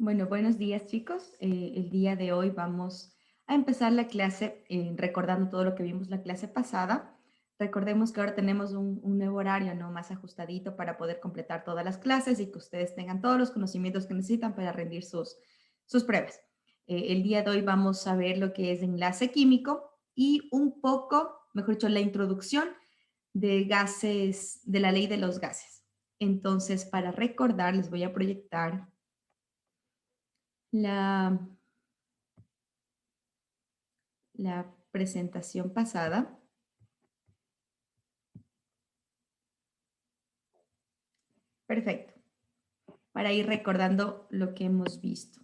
Bueno, buenos días chicos. El día de hoy vamos a empezar la clase recordando todo lo que vimos la clase pasada. Recordemos que ahora tenemos un nuevo horario, ¿no? Más ajustadito para poder completar todas las clases y que ustedes tengan todos los conocimientos que necesitan para rendir sus pruebas. El día de hoy vamos a ver lo que es enlace químico y un poco, mejor dicho, la introducción de gases, de la ley de los gases. Entonces, para recordar, les voy a proyectar la, la presentación pasada. Perfecto. Para ir recordando lo que hemos visto.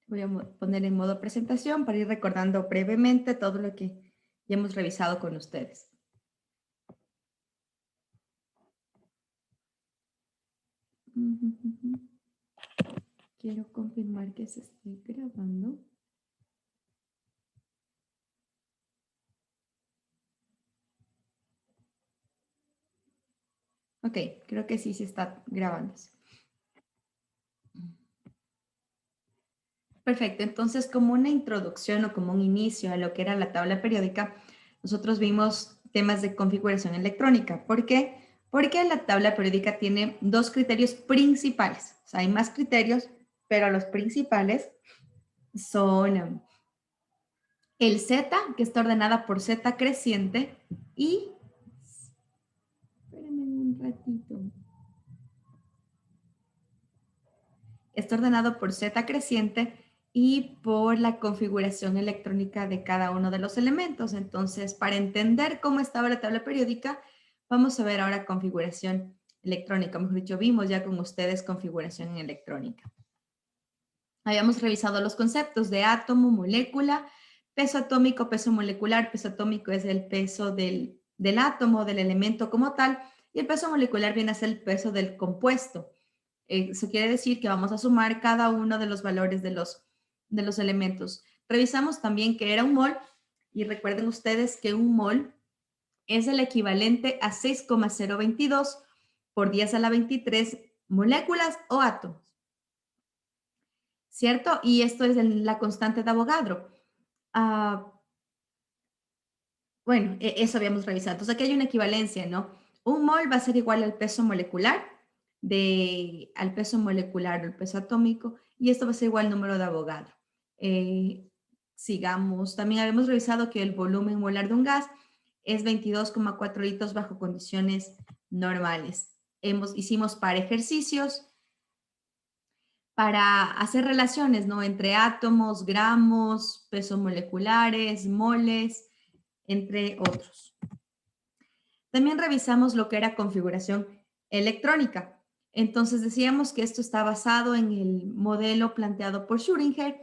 Voy a poner en modo presentación para ir recordando brevemente todo lo que ya hemos revisado con ustedes. Quiero confirmar que se esté grabando. Ok, creo que sí se está grabando. Perfecto, entonces como una introducción o como un inicio a lo que era la tabla periódica, nosotros vimos temas de configuración electrónica. ¿Por qué? Porque la tabla periódica tiene dos criterios principales. O sea, hay más criterios, pero los principales son el Z, que está ordenada por Z creciente, y... Espérenme un ratito. Está ordenado por Z creciente y por la configuración electrónica de cada uno de los elementos. Entonces, para entender cómo estaba la tabla periódica, vamos a ver ahora configuración electrónica. Mejor dicho, vimos ya con ustedes configuración electrónica. Habíamos revisado los conceptos de átomo, molécula, peso atómico, peso molecular. Peso atómico es el peso del átomo, del elemento como tal, y el peso molecular viene a ser el peso del compuesto. Eso quiere decir que vamos a sumar cada uno de los valores de los elementos. Revisamos también que era un mol y recuerden ustedes que un mol es el equivalente a 6,022 por 10 a la 23 moléculas o átomos, ¿cierto? Y esto es la constante de Avogadro. Ah, bueno, eso habíamos revisado. Entonces aquí hay una equivalencia, ¿no? Un mol va a ser igual al peso molecular, al peso molecular, el peso atómico, y esto va a ser igual al número de Avogadro. Eh, Sigamos, también habíamos revisado que el volumen molar de un gas es 22,4 litros bajo condiciones normales. Hicimos para ejercicios, para hacer relaciones, ¿no? Entre átomos, gramos, pesos moleculares, moles, entre otros. También revisamos lo que era configuración electrónica. Entonces decíamos que esto está basado en el modelo planteado por Schrödinger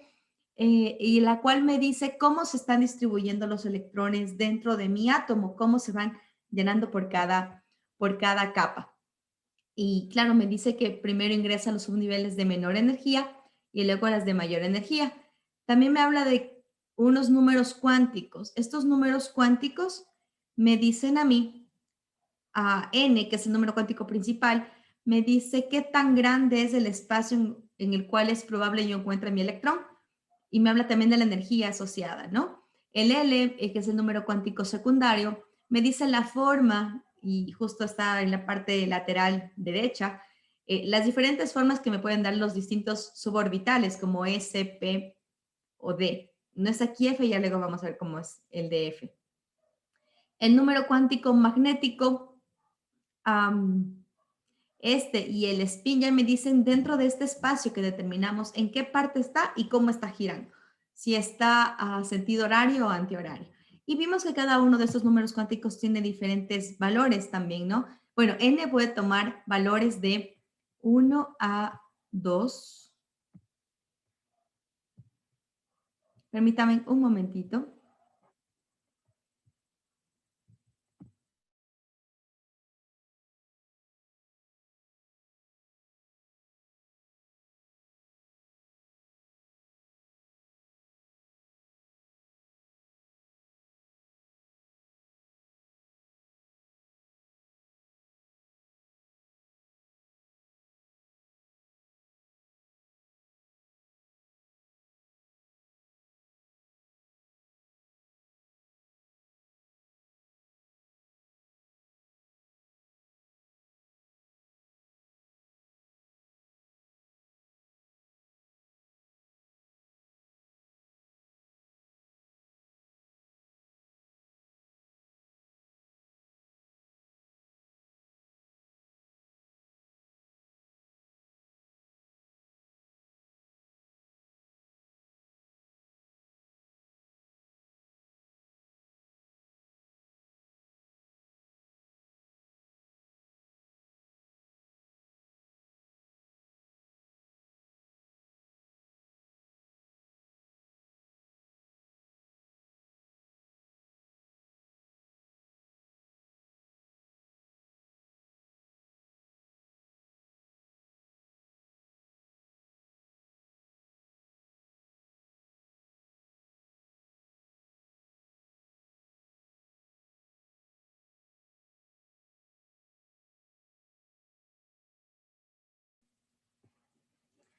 y la cual me dice cómo se están distribuyendo los electrones dentro de mi átomo, cómo se van llenando por cada capa. Y claro, me dice que primero ingresa a los subniveles de menor energía y luego a las de mayor energía. También me habla de unos números cuánticos. Estos números cuánticos me dicen a mí, a n, que es el número cuántico principal, me dice qué tan grande es el espacio en el cual es probable yo encuentre mi electrón. Y me habla también de la energía asociada, ¿no? El L, que es el número cuántico secundario, me dice la forma, y justo está en la parte lateral derecha, las diferentes formas que me pueden dar los distintos suborbitales, como S, P o D. No es aquí F, ya luego vamos a ver cómo es el de F. El número cuántico magnético, este y el spin ya me dicen dentro de este espacio que determinamos en qué parte está y cómo está girando, si está a sentido horario o antihorario. Y vimos que cada uno de estos números cuánticos tiene diferentes valores también, ¿no? Bueno, n puede tomar valores de 1 a 2. Permítame un momentito.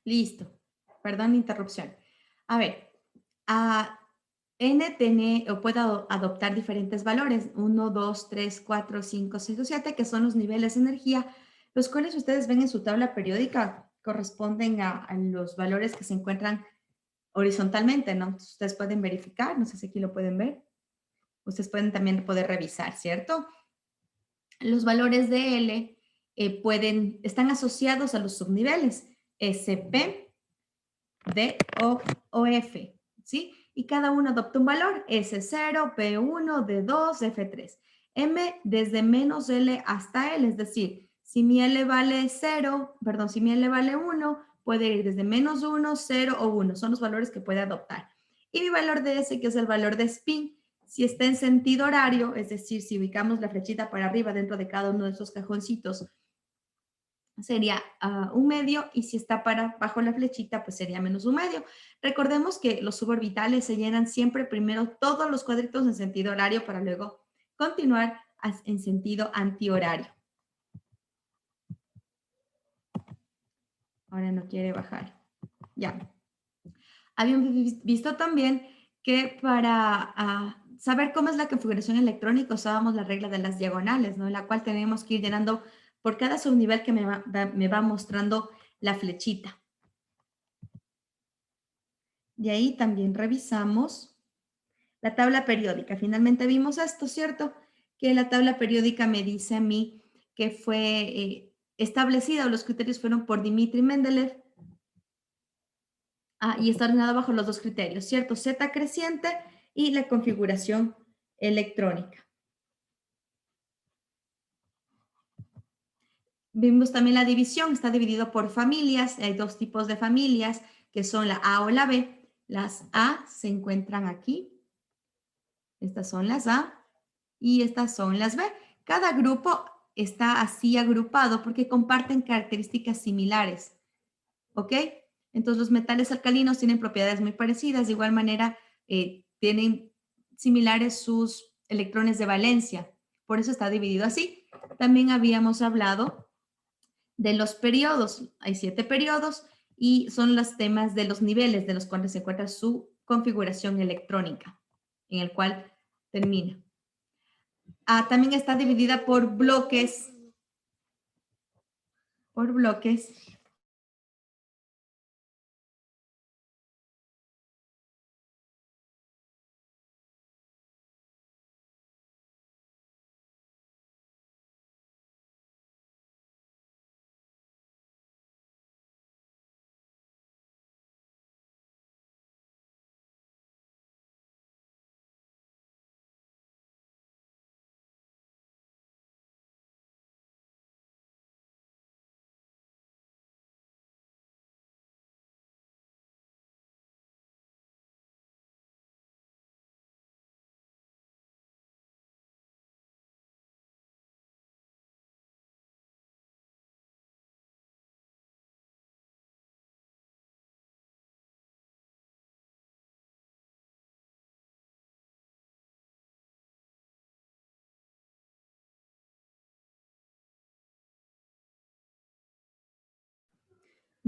Listo. Perdón la interrupción. A ver, a n tiene o puede adoptar diferentes valores, 1, 2, 3, 4, 5, 6 o 7, que son los niveles de energía, los cuales ustedes ven en su tabla periódica corresponden a los valores que se encuentran horizontalmente, ¿no? Entonces, ustedes pueden verificar, no sé si aquí lo pueden ver. Ustedes pueden también poder revisar, ¿cierto? Los valores de L están asociados a los subniveles SP, D o F, ¿sí? Y cada uno adopta un valor, S0, P1, D2, F3. M desde menos L hasta L, es decir, si mi L vale 0, perdón, si mi L vale 1, puede ir desde menos 1, 0 o 1, son los valores que puede adoptar. Y mi valor de S, que es el valor de spin, si está en sentido horario, es decir, si ubicamos la flechita para arriba dentro de cada uno de esos cajoncitos, sería un medio, y si está para bajo la flechita, pues sería menos un medio. Recordemos que los suborbitales se llenan siempre primero todos los cuadritos en sentido horario para luego continuar en sentido antihorario. Ahora no quiere bajar. Ya. Habíamos visto también que para saber cómo es la configuración electrónica usábamos la regla de las diagonales, ¿no? En la cual tenemos que ir llenando por cada subnivel que me va mostrando la flechita. De ahí también revisamos la tabla periódica. Finalmente vimos esto, ¿cierto? Que la tabla periódica me dice a mí que fue establecida, o los criterios fueron por Dmitri Mendeleev, y está ordenado bajo los dos criterios, ¿cierto? Z creciente y la configuración electrónica. Vimos también la división, está dividido por familias, hay dos tipos de familias, que son la A o la B. Las A se encuentran aquí, estas son las A, y estas son las B. Cada grupo está así agrupado porque comparten características similares, ¿ok? Entonces los metales alcalinos tienen propiedades muy parecidas, de igual manera tienen similares sus electrones de valencia, por eso está dividido así. También habíamos hablado de los periodos, hay 7 periodos y son los temas de los niveles de los cuales se encuentra su configuración electrónica, en el cual termina. También está dividida por bloques. Por bloques.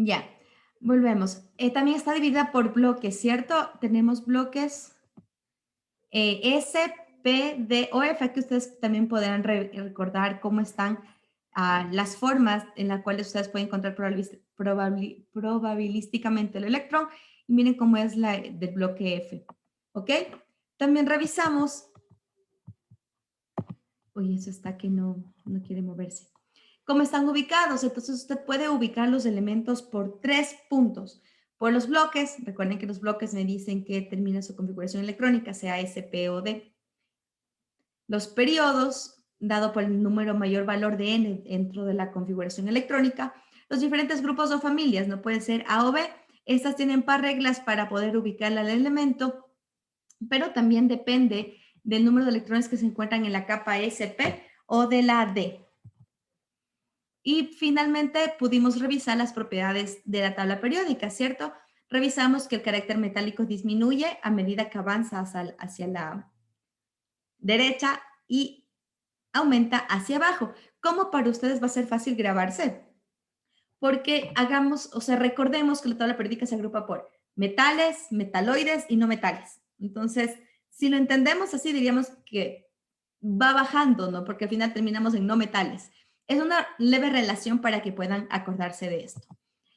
Ya, volvemos. También está dividida por bloques, ¿cierto? Tenemos bloques S, P, D o F, que ustedes también podrán recordar cómo están las formas en las cuales ustedes pueden encontrar probabilísticamente el electrón. Y miren cómo es la del bloque F, ¿ok? También revisamos. Uy, eso está que no quiere moverse. ¿Cómo están ubicados? Entonces usted puede ubicar los elementos por 3 puntos. Por los bloques, recuerden que los bloques me dicen que termina su configuración electrónica, sea S, P o D. Los periodos, dado por el número mayor valor de n dentro de la configuración electrónica. Los diferentes grupos o familias, no pueden ser A o B. Estas tienen par reglas para poder ubicar al elemento, pero también depende del número de electrones que se encuentran en la capa SP o de la D. Y finalmente pudimos revisar las propiedades de la tabla periódica, ¿cierto? Revisamos que el carácter metálico disminuye a medida que avanza hacia la derecha y aumenta hacia abajo. ¿Cómo para ustedes va a ser fácil grabarse? porque hagamos, o sea, recordemos que la tabla periódica se agrupa por metales, metaloides y no metales. Entonces, si lo entendemos así, diríamos que va bajando, ¿no? Porque al final terminamos en no metales. Es una leve relación para que puedan acordarse de esto.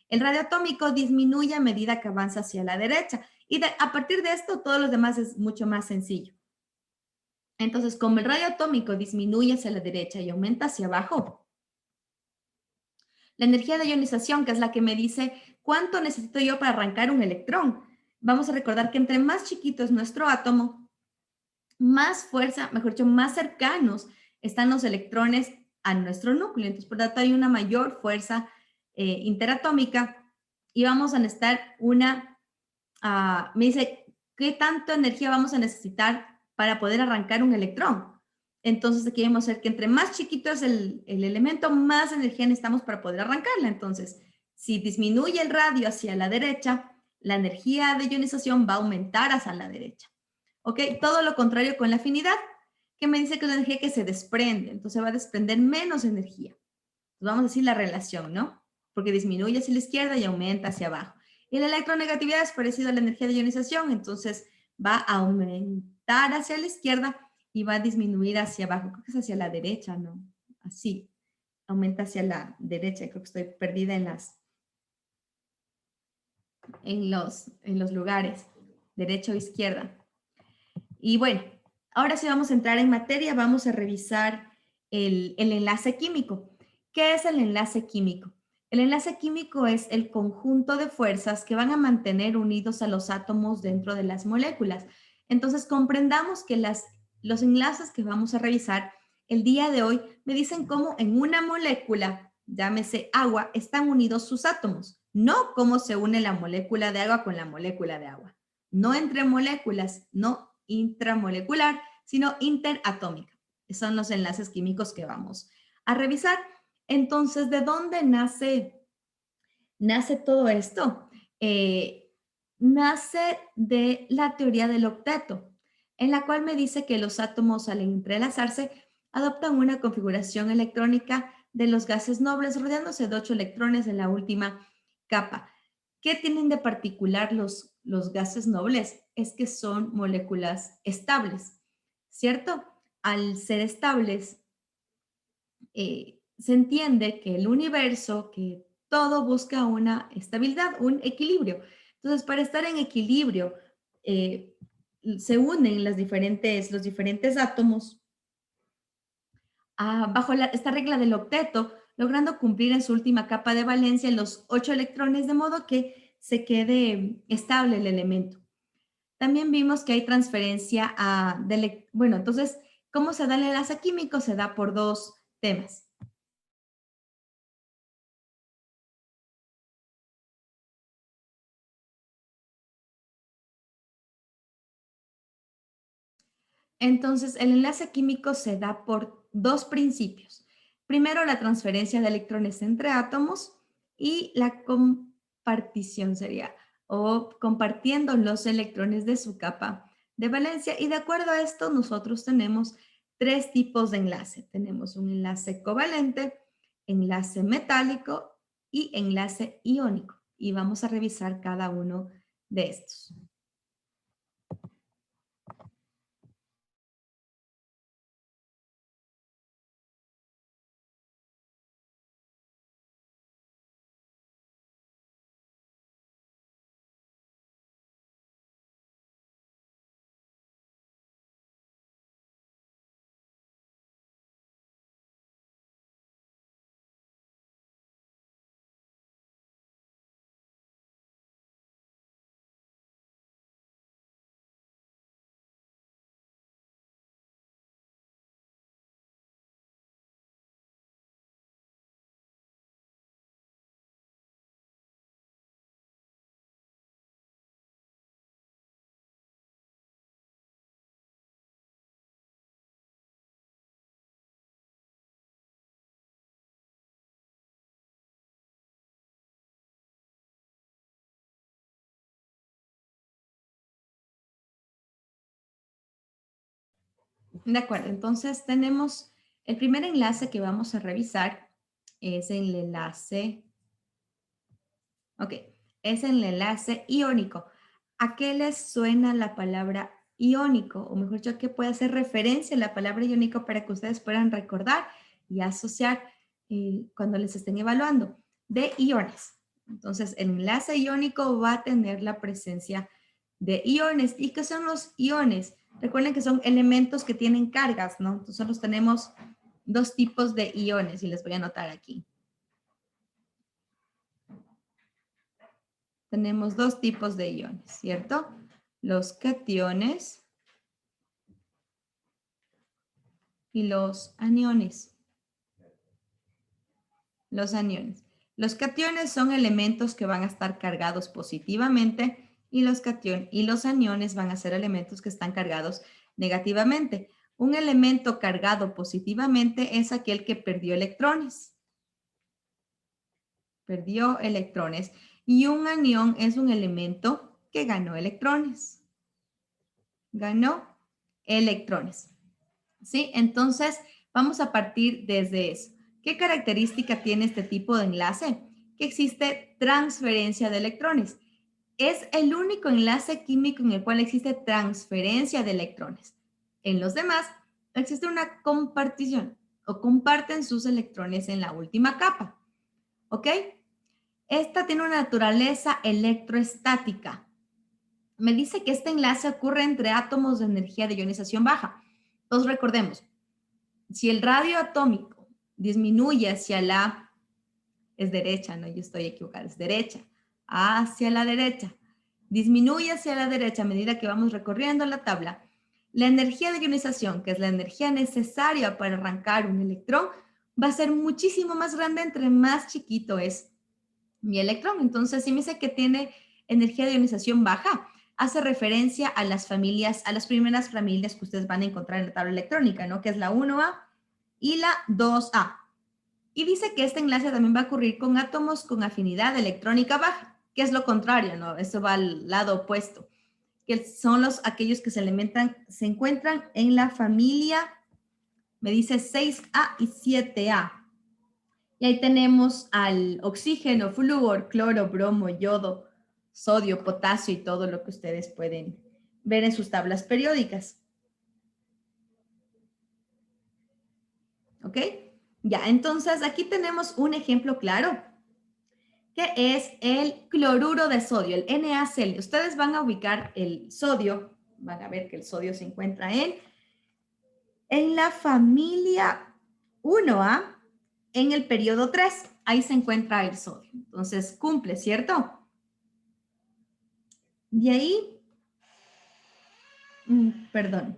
El radio atómico disminuye a medida que avanza hacia la derecha y a partir de esto todo lo demás es mucho más sencillo. Entonces, como el radio atómico disminuye hacia la derecha y aumenta hacia abajo, la energía de ionización, que es la que me dice cuánto necesito yo para arrancar un electrón, vamos a recordar que entre más chiquito es nuestro átomo, más fuerza, mejor dicho, más cercanos están los electrones a nuestro núcleo. Entonces, por lo tanto, hay una mayor fuerza interatómica y vamos a necesitar me dice, ¿qué tanta energía vamos a necesitar para poder arrancar un electrón? Entonces, aquí vamos a ver que entre más chiquito es el elemento, más energía necesitamos para poder arrancarla. Entonces, si disminuye el radio hacia la derecha, la energía de ionización va a aumentar hacia la derecha. ¿Ok? Todo lo contrario con la afinidad, que me dice que es la energía que se desprende. Entonces, va a desprender menos energía. Entonces, vamos a decir la relación, ¿no? Porque disminuye hacia la izquierda y aumenta hacia abajo. Y la electronegatividad es parecido a la energía de ionización, entonces va a aumentar hacia la izquierda y va a disminuir hacia abajo. Creo que es hacia la derecha, ¿no? Así, aumenta hacia la derecha. Creo que estoy perdida en los lugares, derecha o izquierda. Y bueno, ahora sí vamos a entrar en materia, vamos a revisar el enlace químico. ¿Qué es el enlace químico? El enlace químico es el conjunto de fuerzas que van a mantener unidos a los átomos dentro de las moléculas. Entonces, comprendamos que los enlaces que vamos a revisar el día de hoy me dicen cómo en una molécula, llámese agua, están unidos sus átomos, no cómo se une la molécula de agua con la molécula de agua. No entre moléculas, no intramolecular, sino interatómica. Son los enlaces químicos que vamos a revisar. Entonces, ¿de dónde nace todo esto? Nace de la teoría del octeto, en la cual me dice que los átomos al entrelazarse adoptan una configuración electrónica de los gases nobles, rodeándose de 8 electrones en la última capa. ¿Qué tienen de particular los gases nobles? Es que son moléculas estables, ¿cierto? Al ser estables, se entiende que el universo, que todo busca una estabilidad, un equilibrio. Entonces, para estar en equilibrio, se unen los diferentes átomos bajo esta regla del octeto, logrando cumplir en su última capa de valencia los 8 electrones, de modo que se quede estable el elemento. También vimos que hay transferencia bueno, entonces, ¿cómo se da el enlace químico? Se da por dos temas. Entonces, el enlace químico se da por dos principios. Primero, la transferencia de electrones entre átomos y la compartición sería, o compartiendo los electrones de su capa de valencia. Y de acuerdo a esto, nosotros tenemos tres tipos de enlace. Tenemos un enlace covalente, enlace metálico y enlace iónico. Y vamos a revisar cada uno de estos. De acuerdo, entonces tenemos el primer enlace que vamos a revisar es el enlace Ok, es el enlace iónico. ¿A qué les suena la palabra iónico? O mejor dicho, ¿a qué puede hacer referencia la palabra iónico para que ustedes puedan recordar y asociar cuando les estén evaluando? De iones. Entonces, el enlace iónico va a tener la presencia de iones. ¿Y qué son los iones? Recuerden que son elementos que tienen cargas, ¿no? Entonces, nosotros tenemos dos tipos de iones y les voy a anotar aquí. Tenemos dos tipos de iones, ¿cierto? Los cationes y los aniones. Los aniones. Los cationes son elementos que van a estar cargados positivamente y los aniones van a ser elementos que están cargados negativamente. Un elemento cargado positivamente es aquel que perdió electrones. Perdió electrones. Y un anión es un elemento que ganó electrones. Ganó electrones. ¿Sí? Entonces, vamos a partir desde eso. ¿Qué característica tiene este tipo de enlace? Que existe transferencia de electrones. Es el único enlace químico en el cual existe transferencia de electrones. En los demás, existe una compartición o comparten sus electrones en la última capa. ¿Ok? Esta tiene una naturaleza electroestática. Me dice que este enlace ocurre entre átomos de energía de ionización baja. Entonces, recordemos, si el radio atómico disminuye hacia es derecha, no, yo estoy equivocada, es derecha, hacia la derecha, disminuye hacia la derecha a medida que vamos recorriendo la tabla, la energía de ionización, que es la energía necesaria para arrancar un electrón, va a ser muchísimo más grande entre más chiquito es mi electrón. Entonces, si me dice que tiene energía de ionización baja, hace referencia a las familias, a las primeras familias que ustedes van a encontrar en la tabla electrónica, ¿no? Que es la 1A y la 2A. Y dice que este enlace también va a ocurrir con átomos con afinidad electrónica baja, que es lo contrario, ¿no? Eso va al lado opuesto, que son aquellos que se encuentran en la familia, me dice 6A y 7A. Y ahí tenemos al oxígeno, flúor, cloro, bromo, yodo, sodio, potasio y todo lo que ustedes pueden ver en sus tablas periódicas. ¿Ok? Ya, entonces aquí tenemos un ejemplo claro, que es el cloruro de sodio, el NaCl. Ustedes van a ubicar el sodio, van a ver que el sodio se encuentra en la familia 1A, en el periodo 3. Ahí se encuentra el sodio. Entonces, cumple, ¿cierto? De ahí, perdón.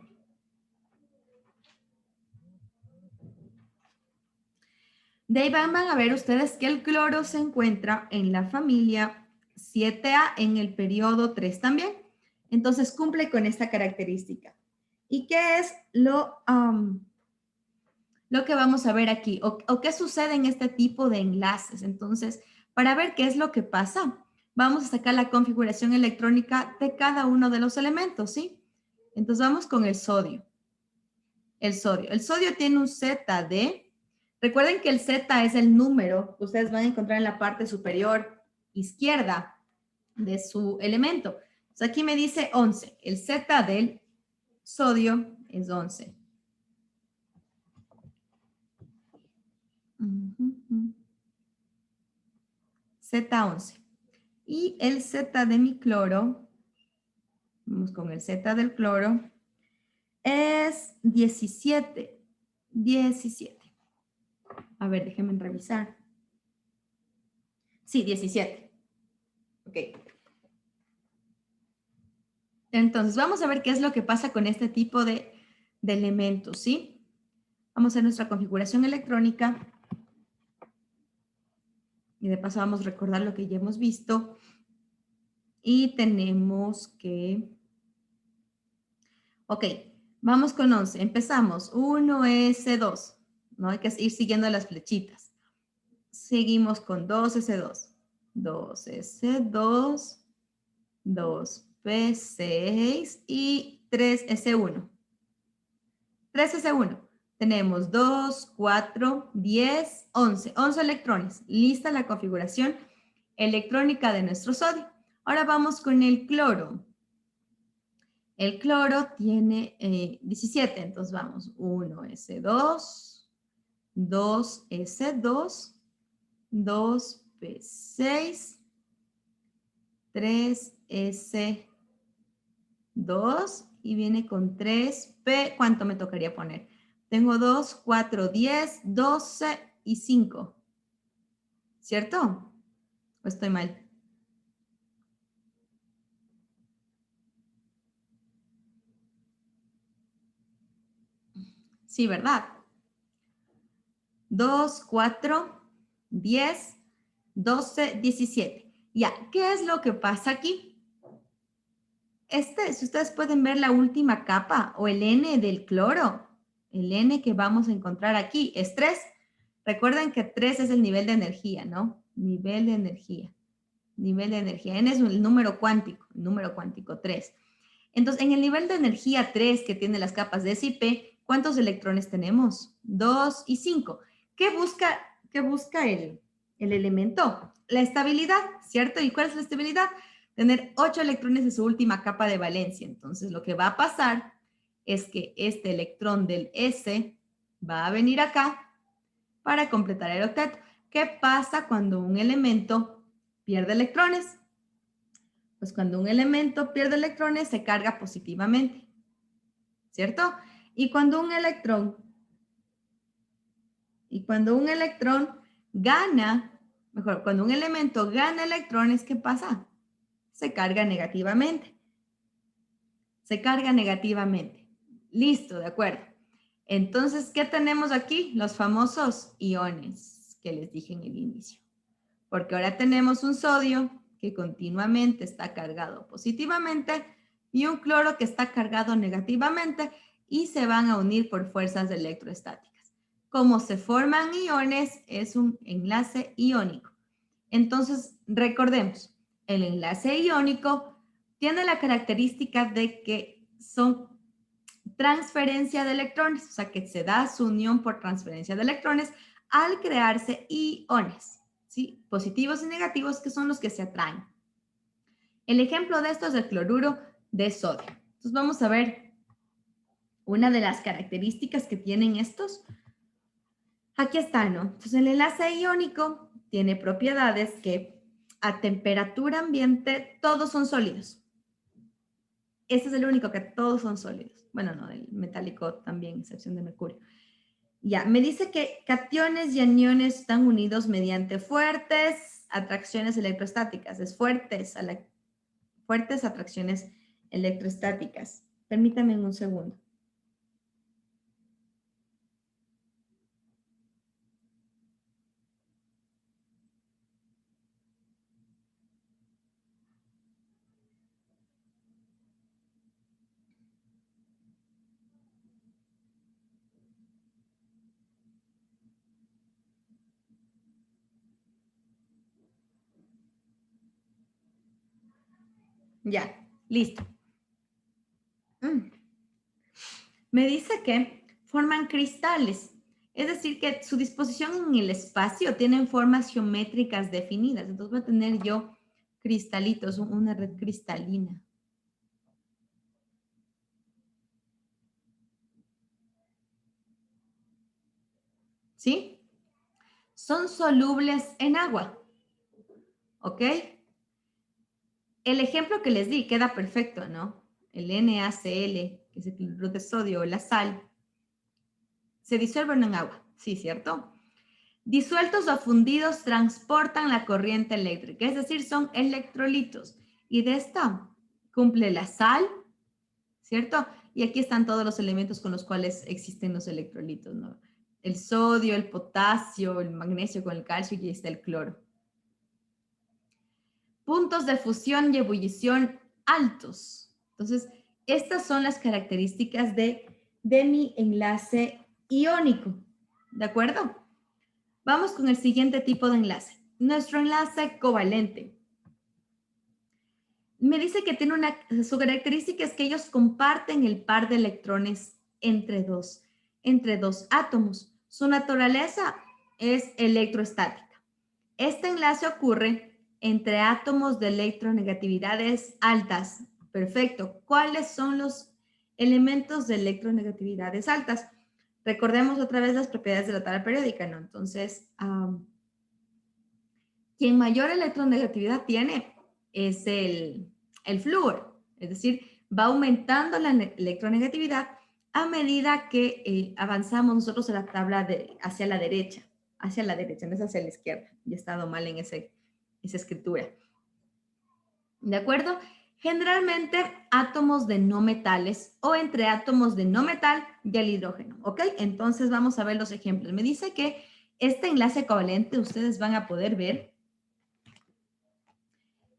De ahí van a ver ustedes que el cloro se encuentra en la familia 7A en el periodo 3 también. Entonces cumple con esta característica. ¿Y qué es lo que vamos a ver aquí? ¿O qué sucede en este tipo de enlaces? Entonces, para ver qué es lo que pasa, vamos a sacar la configuración electrónica de cada uno de los elementos, ¿sí? Entonces vamos con el sodio. El sodio. El sodio tiene un ZD. Recuerden que el Z es el número que ustedes van a encontrar en la parte superior izquierda de su elemento. Entonces aquí me dice 11. El Z del sodio es 11. Z11. Y el Z de mi cloro, vamos con el Z del cloro, es 17. 17. A ver, déjenme revisar. Sí, 17. Ok. Entonces, vamos a ver qué es lo que pasa con este tipo de elementos, ¿sí? Vamos a nuestra configuración electrónica. Y de paso vamos a recordar lo que ya hemos visto. Y tenemos que... Ok, vamos con 11. Empezamos. 1S2. ¿No? Hay que ir siguiendo las flechitas. Seguimos con 2S2. 2S2. 2P6 y 3S1. 3S1. Tenemos 2, 4, 10, 11. 11 electrones. Lista la configuración electrónica de nuestro sodio. Ahora vamos con el cloro. El cloro tiene 17, entonces vamos 1s2, 2s2, 2p6, 3s2 y viene con 3p. ¿Cuánto me tocaría poner? Tengo 2, 4, 10, 12 y 5. ¿Cierto? ¿O estoy mal? Sí, ¿verdad? 2, 4, 10, 12, 17. Ya, ¿qué es lo que pasa aquí? Si ustedes pueden ver la última capa o el N del cloro, el N que vamos a encontrar aquí es 3. Recuerden que 3 es el nivel de energía, ¿no? Nivel de energía. Nivel de energía. N es el número cuántico 3. Entonces, en el nivel de energía 3 que tiene las capas de S y P, ¿cuántos electrones tenemos? 2 y 5. ¿Qué busca el elemento? La estabilidad, ¿cierto? ¿Y cuál es la estabilidad? Tener 8 electrones en su última capa de valencia. Entonces, lo que va a pasar es que este electrón del S va a venir acá para completar el octeto. ¿Qué pasa cuando un elemento pierde electrones? Pues cuando un elemento pierde electrones se carga positivamente, ¿cierto? Y cuando un electrón gana, mejor, cuando un elemento gana electrones, ¿qué pasa? Se carga negativamente. Se carga negativamente. Listo, de acuerdo. Entonces, ¿qué tenemos aquí? Los famosos iones que les dije en el inicio. Porque ahora tenemos un sodio que continuamente está cargado positivamente y un cloro que está cargado negativamente y se van a unir por fuerzas electrostáticas. Como se forman iones, es un enlace iónico. Entonces, recordemos, el enlace iónico tiene la característica de que son transferencia de electrones, o sea que se da su unión por transferencia de electrones al crearse iones, ¿sí? Positivos y negativos que son los que se atraen. El ejemplo de esto es el cloruro de sodio. Entonces vamos a ver una de las características que tienen estos. Aquí está, ¿no? Entonces el enlace iónico tiene propiedades que a temperatura ambiente todos son sólidos. Este es el único que todos son sólidos. Bueno, no, el metálico también, excepción de mercurio. Ya, me dice que cationes y aniones están unidos mediante fuertes atracciones electrostáticas. Es fuertes atracciones electrostáticas. Permítame un segundo. Ya, listo. Me dice que forman cristales. Es decir, que su disposición en el espacio tienen formas geométricas definidas. Entonces voy a tener yo cristalitos, una red cristalina. ¿Sí? Son solubles en agua. ¿Ok? El ejemplo que les di queda perfecto, ¿no? El NaCl, que es el cloruro de sodio, o la sal, se disuelven en agua. Sí, ¿cierto? Disueltos o fundidos transportan la corriente eléctrica, es decir, son electrolitos. Y de esta cumple la sal, ¿cierto? Y aquí están todos los elementos con los cuales existen los electrolitos, ¿no? El sodio, el potasio, el magnesio con el calcio y ahí está el cloro. Puntos de fusión y ebullición altos. Entonces, estas son las características de mi enlace iónico, ¿de acuerdo? Vamos con el siguiente tipo de enlace. Nuestro enlace covalente. Me dice que tiene su característica es que ellos comparten el par de electrones entre dos átomos. Su naturaleza es electrostática. Este enlace ocurre entre átomos de electronegatividades altas. Perfecto. ¿Cuáles son los elementos de electronegatividades altas? Recordemos otra vez las propiedades de la tabla periódica, ¿no? Entonces, quien mayor electronegatividad tiene es el flúor. Es decir, va aumentando la electronegatividad a medida que avanzamos nosotros en la tabla hacia la derecha, no es hacia la izquierda. Ya he estado mal en esa escritura. ¿De acuerdo? Generalmente átomos de no metales o entre átomos de no metal y el hidrógeno, ¿ok? Entonces vamos a ver los ejemplos. Me dice que este enlace covalente ustedes van a poder ver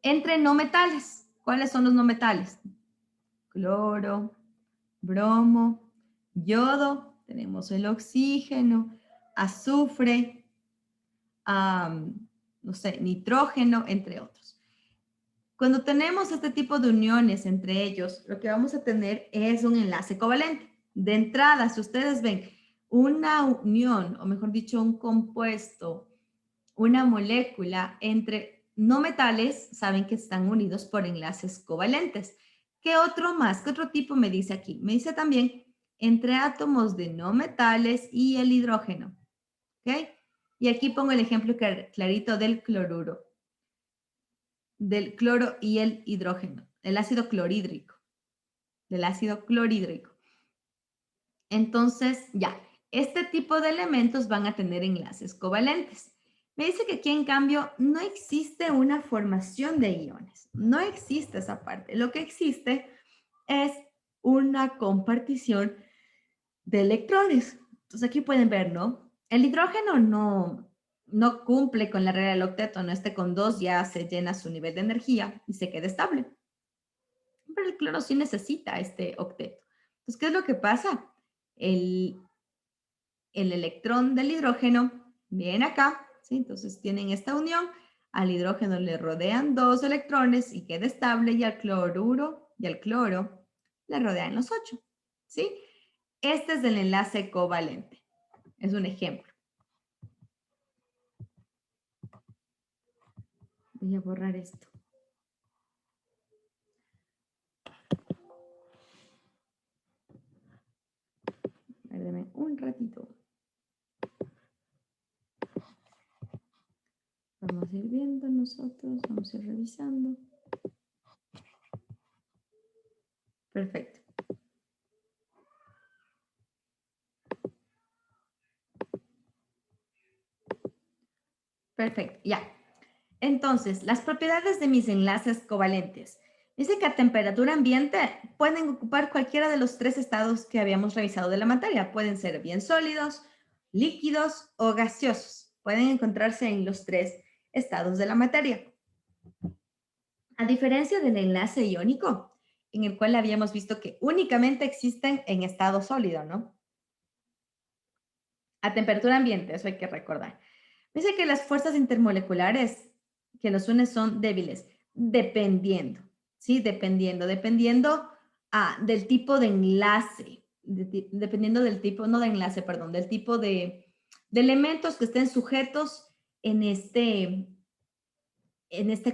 entre no metales. ¿Cuáles son los no metales? Cloro, bromo, yodo, tenemos el oxígeno, azufre, no sé, nitrógeno, entre otros. Cuando tenemos este tipo de uniones entre ellos, lo que vamos a tener es un enlace covalente. De entrada, si ustedes ven una unión, o mejor dicho, un compuesto, una molécula entre no metales, saben que están unidos por enlaces covalentes. ¿Qué otro más? ¿Qué otro tipo me dice aquí? Me dice también entre átomos de no metales y el hidrógeno. ¿Ok? Y aquí pongo el ejemplo clarito del cloruro, del cloro y el hidrógeno, el ácido clorhídrico, del ácido clorhídrico. Entonces, ya, este tipo de elementos van a tener enlaces covalentes. Me dice que aquí, en cambio, no existe una formación de iones. No existe esa parte. Lo que existe es una compartición de electrones. Entonces, aquí pueden ver, ¿no? El hidrógeno no cumple con la regla del octeto, ¿no? Con 2 ya se llena su nivel de energía y se queda estable. Pero el cloro sí necesita este octeto. Entonces, ¿qué es lo que pasa? El electrón del hidrógeno viene acá, ¿sí? Entonces tienen esta unión, al hidrógeno le rodean 2 electrones y queda estable, y al cloruro y al cloro le rodean los 8, ¿sí? Este es el enlace covalente. Es un ejemplo. Voy a borrar esto. Perdeme un ratito. Vamos a ir viendo nosotros, vamos a ir revisando. Perfecto. Perfecto, ya. Entonces, las propiedades de mis enlaces covalentes. Dice que a temperatura ambiente pueden ocupar cualquiera de los 3 estados que habíamos revisado de la materia. Pueden ser bien sólidos, líquidos o gaseosos. Pueden encontrarse en los 3 estados de la materia. A diferencia del enlace iónico, en el cual habíamos visto que únicamente existen en estado sólido, ¿no? A temperatura ambiente, eso hay que recordar. Dice que las fuerzas intermoleculares que los unen son débiles, dependiendo, ¿sí? Dependiendo del tipo de enlace, dependiendo del tipo, no de enlace, perdón, del tipo de elementos que estén sujetos en este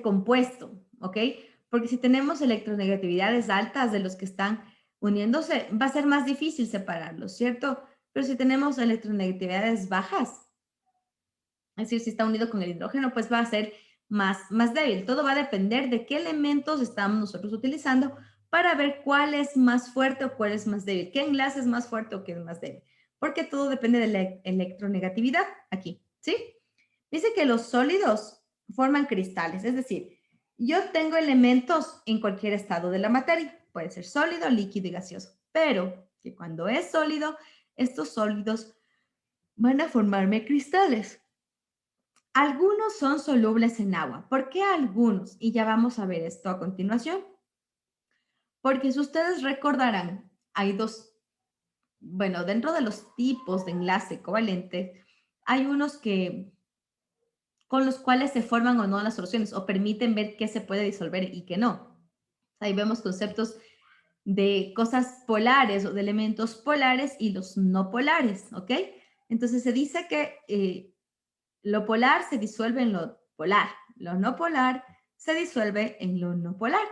compuesto, ¿ok? Porque si tenemos electronegatividades altas de los que están uniéndose, va a ser más difícil separarlos, ¿cierto? Pero si tenemos electronegatividades bajas, es decir, si está unido con el hidrógeno, pues va a ser más débil. Todo va a depender de qué elementos estamos nosotros utilizando para ver cuál es más fuerte o cuál es más débil, qué enlace es más fuerte o qué es más débil, porque todo depende de la electronegatividad aquí, ¿sí? Dice que los sólidos forman cristales, es decir, yo tengo elementos en cualquier estado de la materia, puede ser sólido, líquido y gaseoso, pero que cuando es sólido, estos sólidos van a formarme cristales. Algunos son solubles en agua. ¿Por qué algunos? Y ya vamos a ver esto a continuación. Porque si ustedes recordarán, hay dos, bueno, dentro de los tipos de enlace covalente, hay unos con los cuales se forman o no las soluciones o permiten ver qué se puede disolver y qué no. Ahí vemos conceptos de cosas polares o de elementos polares y los no polares, ¿ok? Entonces se dice que lo polar se disuelve en lo polar, lo no polar se disuelve en lo no polar.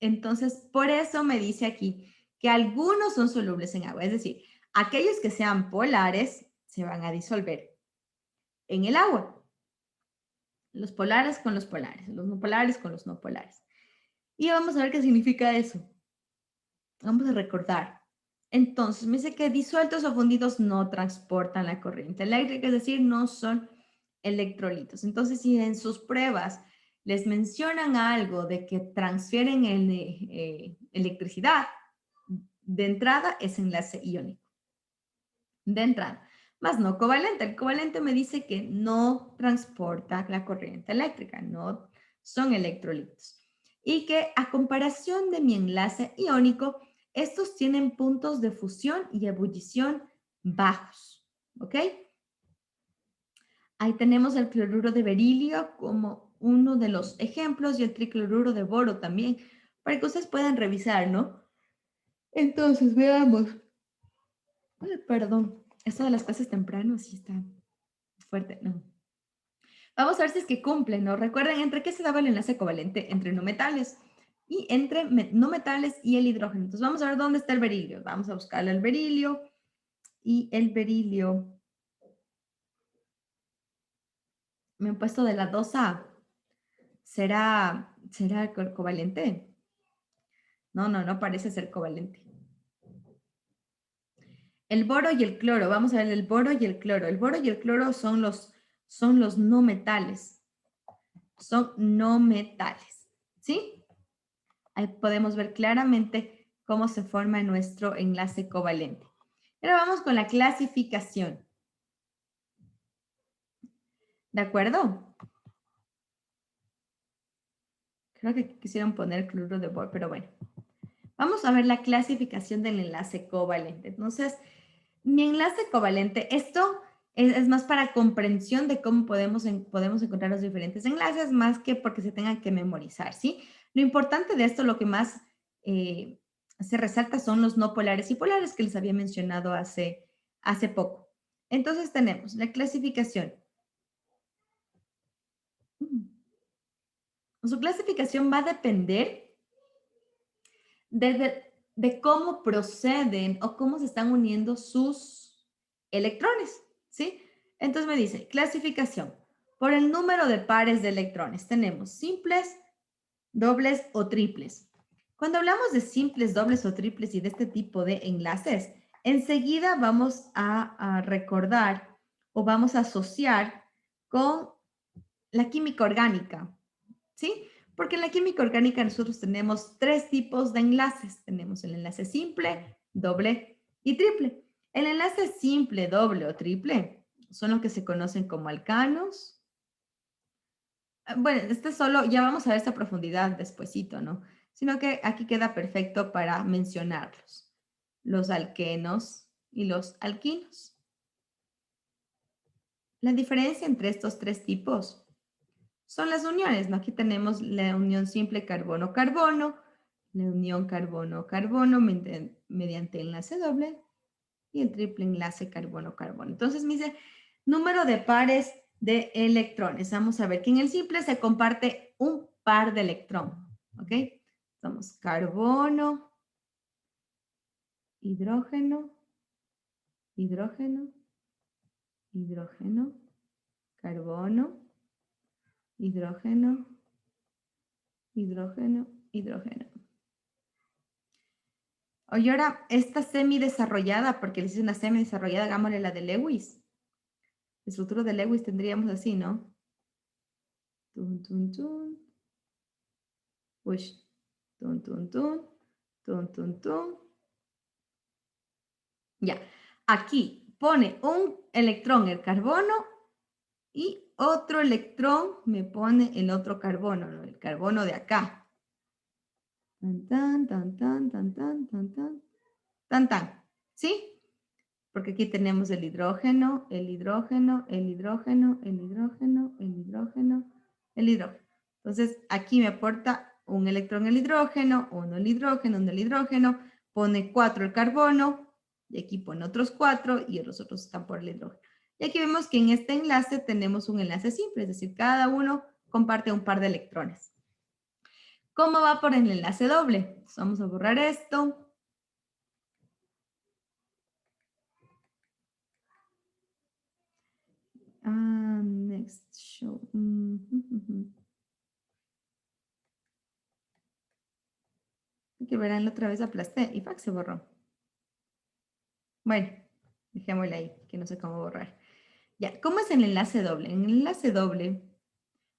Entonces, por eso me dice aquí que algunos son solubles en agua. Es decir, aquellos que sean polares se van a disolver en el agua. Los polares con los polares, los no polares con los no polares. Y vamos a ver qué significa eso. Vamos a recordar. Entonces, me dice que disueltos o fundidos no transportan la corriente eléctrica, es decir, no son electrolitos. Entonces, si en sus pruebas les mencionan algo de que transfieren electricidad, de entrada es enlace iónico. De entrada. Más no covalente. El covalente me dice que no transporta la corriente eléctrica, no son electrolitos. Y que a comparación de mi enlace iónico, estos tienen puntos de fusión y ebullición bajos. ¿Ok? Ahí tenemos el cloruro de berilio como uno de los ejemplos y el tricloruro de boro también, para que ustedes puedan revisar, ¿no? Entonces, veamos. Ay, perdón, esto de las clases temprano sí está fuerte, ¿no? Vamos a ver si es que cumplen, ¿no? Recuerden, ¿entre qué se daba el enlace covalente? Entre no metales y entre no metales y el hidrógeno. Entonces, vamos a ver dónde está el berilio. Vamos a buscar el berilio y el berilio. Me han puesto de la 2A. ¿Será covalente? No parece ser covalente. El boro y el cloro. Vamos a ver el boro y el cloro. El boro y el cloro son los no metales. Son no metales, ¿sí? Ahí podemos ver claramente cómo se forma nuestro enlace covalente. Ahora vamos con la clasificación. ¿De acuerdo? Creo que quisieron poner cloruro de boro, pero bueno. Vamos a ver la clasificación del enlace covalente. Entonces, mi enlace covalente, esto es más para comprensión de cómo podemos encontrar los diferentes enlaces, más que porque se tengan que memorizar, ¿sí? Lo importante de esto, lo que más se resalta son los no polares y polares que les había mencionado hace poco. Entonces tenemos la clasificación. Su clasificación va a depender de cómo proceden o cómo se están uniendo sus electrones, ¿sí? Entonces me dice, clasificación. Por el número de pares de electrones tenemos simples, dobles o triples. Cuando hablamos de simples, dobles o triples y de este tipo de enlaces, enseguida vamos a recordar o vamos a asociar con la química orgánica, ¿sí? Porque en la química orgánica nosotros tenemos tres tipos de enlaces. Tenemos el enlace simple, doble y triple. El enlace simple, doble o triple son los que se conocen como alcanos. Bueno, este solo, ya vamos a ver esta profundidad despuesito, ¿no? Sino que aquí queda perfecto para mencionarlos. Los alquenos y los alquinos. La diferencia entre estos tres tipos son las uniones, ¿no? Aquí tenemos la unión simple carbono-carbono, la unión carbono-carbono mediante enlace doble y el triple enlace carbono-carbono. Entonces me dice número de pares de electrones. Vamos a ver que en el simple se comparte un par de electrón, ¿ok? Somos carbono, hidrógeno, hidrógeno, hidrógeno, carbono, hidrógeno, hidrógeno, hidrógeno. Oye, ahora, esta semi-desarrollada, porque les hice una semi-desarrollada, hagámosle la de Lewis. El futuro de Lewis tendríamos así, ¿no? Tun, tun, tun. Push. Tun, tun, tun. Tun, tun, tun. Ya. Aquí pone un electrón el carbono y otro electrón me pone el otro carbono, ¿no? El carbono de acá. Tan, tan, tan, tan, tan, tan, tan, tan. Tan, tan. ¿Sí? Porque aquí tenemos el hidrógeno, el hidrógeno, el hidrógeno, el hidrógeno, el hidrógeno, el hidrógeno. Entonces, aquí me aporta un electrón el hidrógeno, uno el hidrógeno, uno el hidrógeno, pone 4 el carbono, y aquí pone otros 4 y los otros están por el hidrógeno. Y aquí vemos que en este enlace tenemos un enlace simple, es decir, cada uno comparte un par de electrones. ¿Cómo va por el enlace doble? Entonces, vamos a borrar esto. Next show. Que verán, la otra vez aplasté y se borró. Bueno, dejémosle ahí, que no sé cómo borrar. Ya, ¿cómo es el enlace doble? En el enlace doble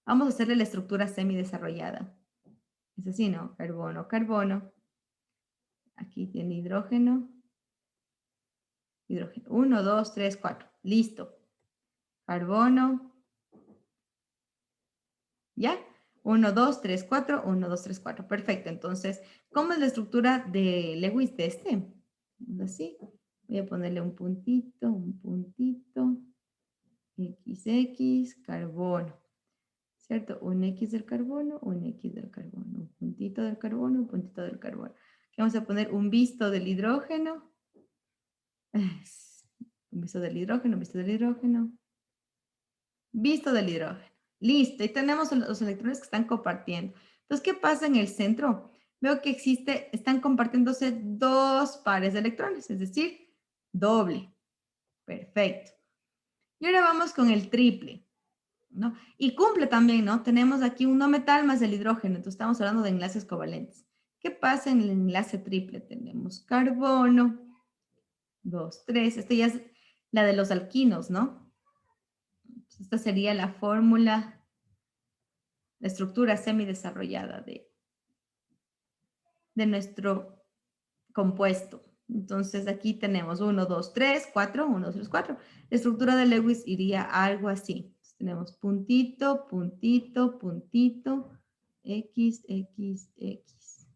vamos a hacerle la estructura semidesarrollada. Es así, ¿no? Carbono, carbono. Aquí tiene hidrógeno. Hidrógeno. 1, 2, 3, 4. Listo. Carbono. ¿Ya? 1, 2, 3, 4. 1, 2, 3, 4. Perfecto. Entonces, ¿cómo es la estructura de Lewis de este? Así. Voy a ponerle un puntito, XX, carbono. ¿Cierto? Un X del carbono, un X del carbono, un puntito del carbono, un puntito del carbono. Aquí vamos a poner un visto del hidrógeno. Un visto del hidrógeno, un visto del hidrógeno. Visto del hidrógeno. Listo, y tenemos los electrones que están compartiendo. Entonces, ¿qué pasa en el centro? Veo que están compartiéndose dos pares de electrones, es decir, doble. Perfecto. Y ahora vamos con el triple, ¿no? Y cumple también, ¿no? Tenemos aquí un no metal más el hidrógeno, entonces estamos hablando de enlaces covalentes. ¿Qué pasa en el enlace triple? Tenemos carbono, 2, 3. Esta ya es la de los alquinos, ¿no? Esta sería la fórmula, la estructura semidesarrollada de nuestro compuesto. Entonces aquí tenemos 1, 2, 3, 4, 1, 2, 3, 4. La estructura de Lewis iría algo así. Entonces, tenemos puntito, puntito, puntito, X, X, X.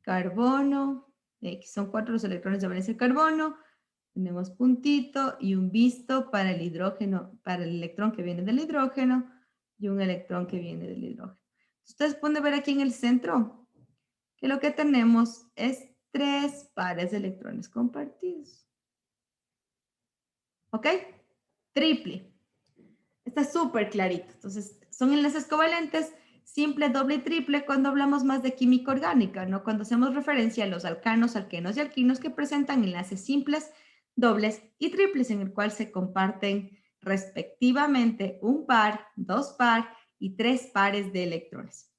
Carbono, X. Son 4 los electrones de valencia de carbono. Tenemos puntito y un visto para el hidrógeno, para el electrón que viene del hidrógeno y un electrón que viene del hidrógeno. Ustedes pueden ver aquí en el centro que lo que tenemos es 3 pares de electrones compartidos. ¿Ok? Triple. Está súper clarito. Entonces, son enlaces covalentes, simple, doble y triple cuando hablamos más de química orgánica, ¿no? Cuando hacemos referencia a los alcanos, alquenos y alquinos que presentan enlaces simples, dobles y triples en el cual se comparten respectivamente un par, 2 par y 3 pares de electrones.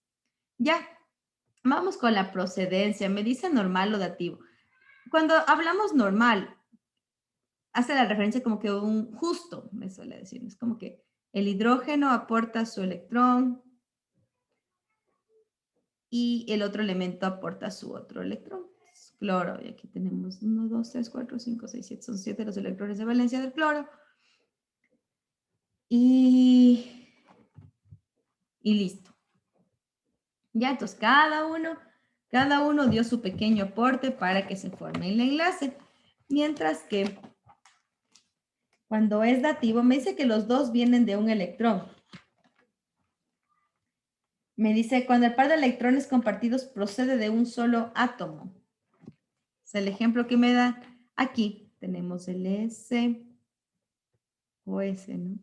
Ya, vamos con la procedencia. Me dice normal o dativo. Cuando hablamos normal, hace la referencia como que un justo, me suele decir. Es como que el hidrógeno aporta su electrón y el otro elemento aporta su otro electrón. Cloro, y aquí tenemos 1, 2, 3, 4, 5, 6, 7. Son 7 los electrones de valencia del cloro. Y listo. Ya, entonces cada uno dio su pequeño aporte para que se forme el enlace. Mientras que cuando es dativo, me dice que los dos vienen de un electrón. Me dice, cuando el par de electrones compartidos procede de un solo átomo. Es el ejemplo que me da aquí. Tenemos el S o S, ¿no?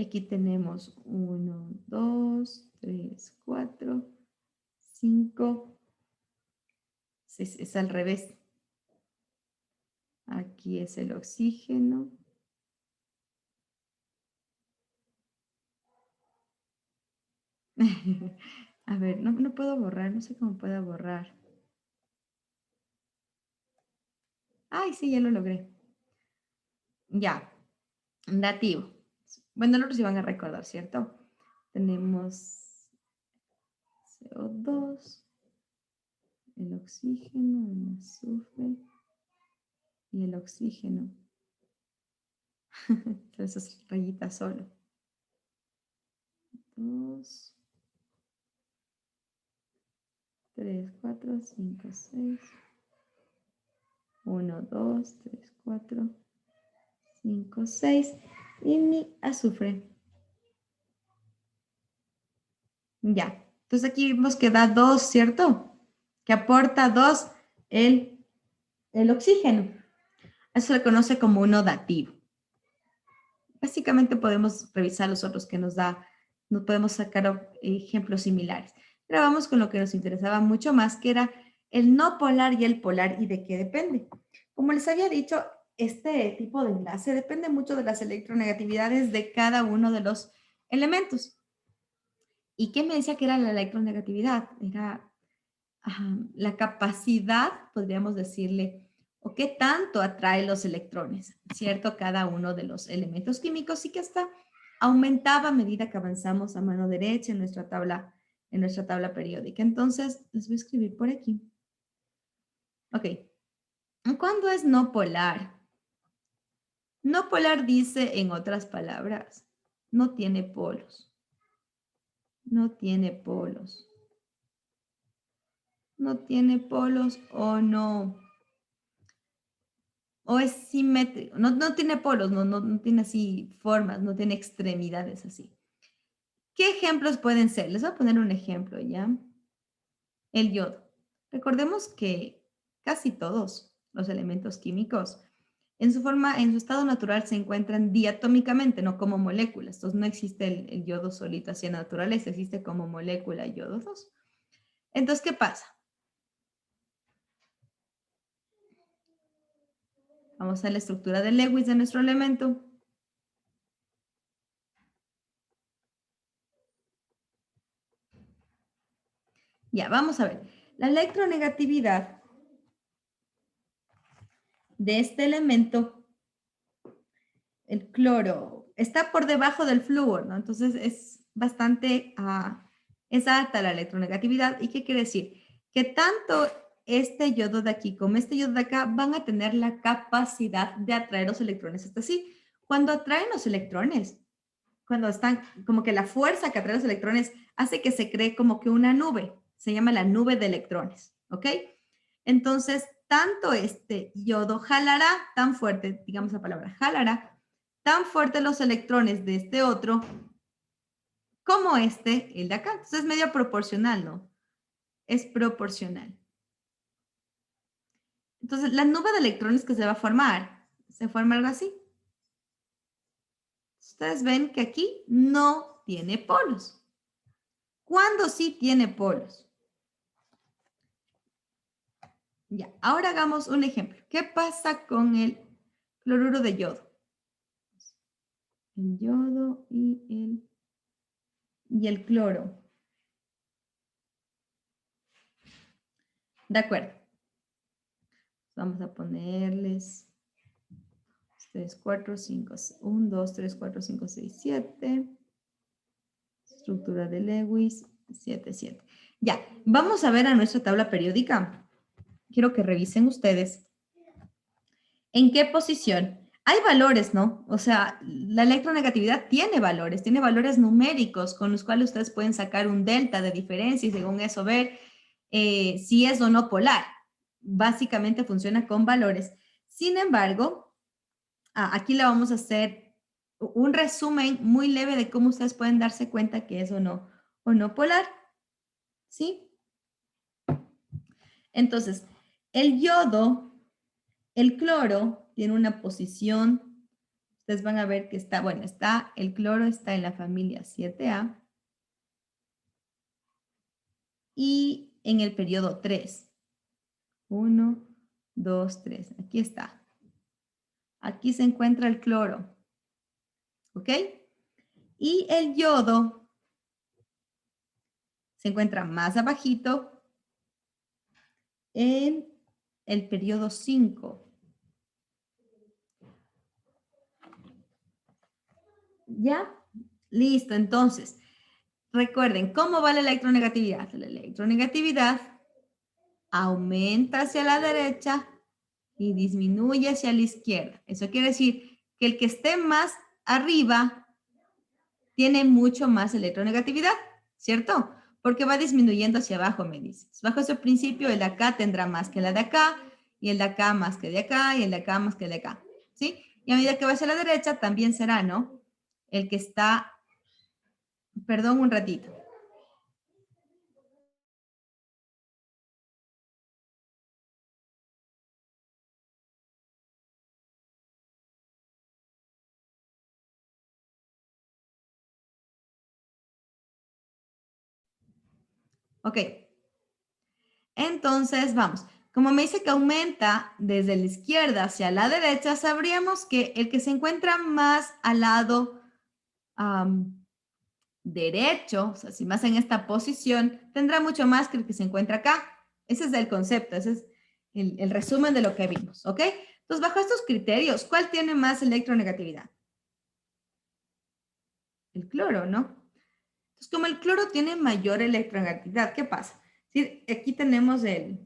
Aquí tenemos 1, 2, 3, 4, 5, 6. Es al revés. Aquí es el oxígeno. A ver, no puedo borrar, no sé cómo puedo borrar. Ay, sí, ya lo logré. Ya, dativo. Bueno, los otros sí van a recordar, ¿cierto? Tenemos CO2, el oxígeno, el azufre y el oxígeno. Entonces, rayitas solo. 2, 3, 4, 5, 6. 1, 2, 3, 4, 5, 6. Y mi azufre. Ya. Entonces aquí vemos que da 2, ¿cierto? Que aporta 2 el oxígeno. Eso se le conoce como uno dativo. Básicamente podemos revisar los otros que nos podemos sacar ejemplos similares. Pero vamos con lo que nos interesaba mucho más, que era el no polar y el polar y de qué depende. Como les había dicho, este tipo de enlace depende mucho de las electronegatividades de cada uno de los elementos. ¿Y qué me decía que era la electronegatividad? Era la capacidad, podríamos decirle, o qué tanto atrae los electrones, ¿cierto? Cada uno de los elementos químicos y que hasta aumentaba a medida que avanzamos a mano derecha en nuestra tabla periódica. Entonces, les voy a escribir por aquí. Ok. ¿Cuándo es no polar? No polar dice, en otras palabras, no tiene polos. No tiene polos. No tiene polos o no. O es simétrico. No tiene polos, no tiene así formas, no tiene extremidades así. ¿Qué ejemplos pueden ser? Les voy a poner un ejemplo, ¿ya? El yodo. Recordemos que casi todos los elementos químicos en su forma, en su estado natural se encuentran diatómicamente, no como moléculas. Entonces no existe el yodo solito así en la naturaleza, existe como molécula yodo 2. Entonces, ¿qué pasa? Vamos a la estructura de Lewis de nuestro elemento. Ya, vamos a ver. La electronegatividad de este elemento, el cloro, está por debajo del flúor, ¿no? Entonces es bastante, es alta la electronegatividad. ¿Y qué quiere decir? Que tanto este yodo de aquí como este yodo de acá van a tener la capacidad de atraer los electrones. Hasta así, cuando atraen los electrones, cuando están, como que la fuerza que atrae los electrones hace que se cree como que una nube, se llama la nube de electrones, ¿ok? Entonces, tanto este yodo jalará tan fuerte, digamos la palabra jalará, tan fuerte los electrones de este otro como este, el de acá. Entonces es medio proporcional, ¿no? Es proporcional. Entonces, la nube de electrones que se va a formar, se forma algo así. Ustedes ven que aquí no tiene polos. ¿Cuándo sí tiene polos? Ya, ahora hagamos un ejemplo. ¿Qué pasa con el cloruro de yodo? El yodo y el cloro. De acuerdo. Vamos a ponerles 3, 4, 5, 1, 2, 3, 4, 5, 6, 7. Estructura de Lewis, 7, 7. Ya, vamos a ver a nuestra tabla periódica. Quiero que revisen ustedes en qué posición. Hay valores, ¿no? O sea, la electronegatividad tiene valores numéricos con los cuales ustedes pueden sacar un delta de diferencia y según eso ver si es o no polar. Básicamente funciona con valores. Sin embargo, aquí le vamos a hacer un resumen muy leve de cómo ustedes pueden darse cuenta que es o no polar. ¿Sí? Entonces, el yodo, el cloro, tiene una posición, ustedes van a ver que está, bueno, el cloro está en la familia 7A y en el periodo 3. 1, 2, 3. Aquí está. Aquí se encuentra el cloro. ¿Ok? Y el yodo se encuentra más abajito en el periodo 5. ¿Ya? Listo. Entonces, recuerden, ¿cómo va la electronegatividad? La electronegatividad aumenta hacia la derecha y disminuye hacia la izquierda. Eso quiere decir que el que esté más arriba tiene mucho más electronegatividad, ¿cierto? Porque va disminuyendo hacia abajo, me dices. Bajo ese principio, el de acá tendrá más que la de acá, y el de acá más que de acá, y el de acá más que el de acá, ¿sí? Y a medida que va hacia la derecha, también será, ¿no? El que está, perdón un ratito. Ok. Entonces, vamos. Como me dice que aumenta desde la izquierda hacia la derecha, sabríamos que el que se encuentra más al lado derecho, o sea, si más en esta posición, tendrá mucho más que el que se encuentra acá. Ese es el concepto, ese es el resumen de lo que vimos, ¿ok? Entonces, bajo estos criterios, ¿cuál tiene más electronegatividad? El cloro, ¿no? Entonces, como el cloro tiene mayor electronegatividad, ¿qué pasa? Sí, aquí tenemos el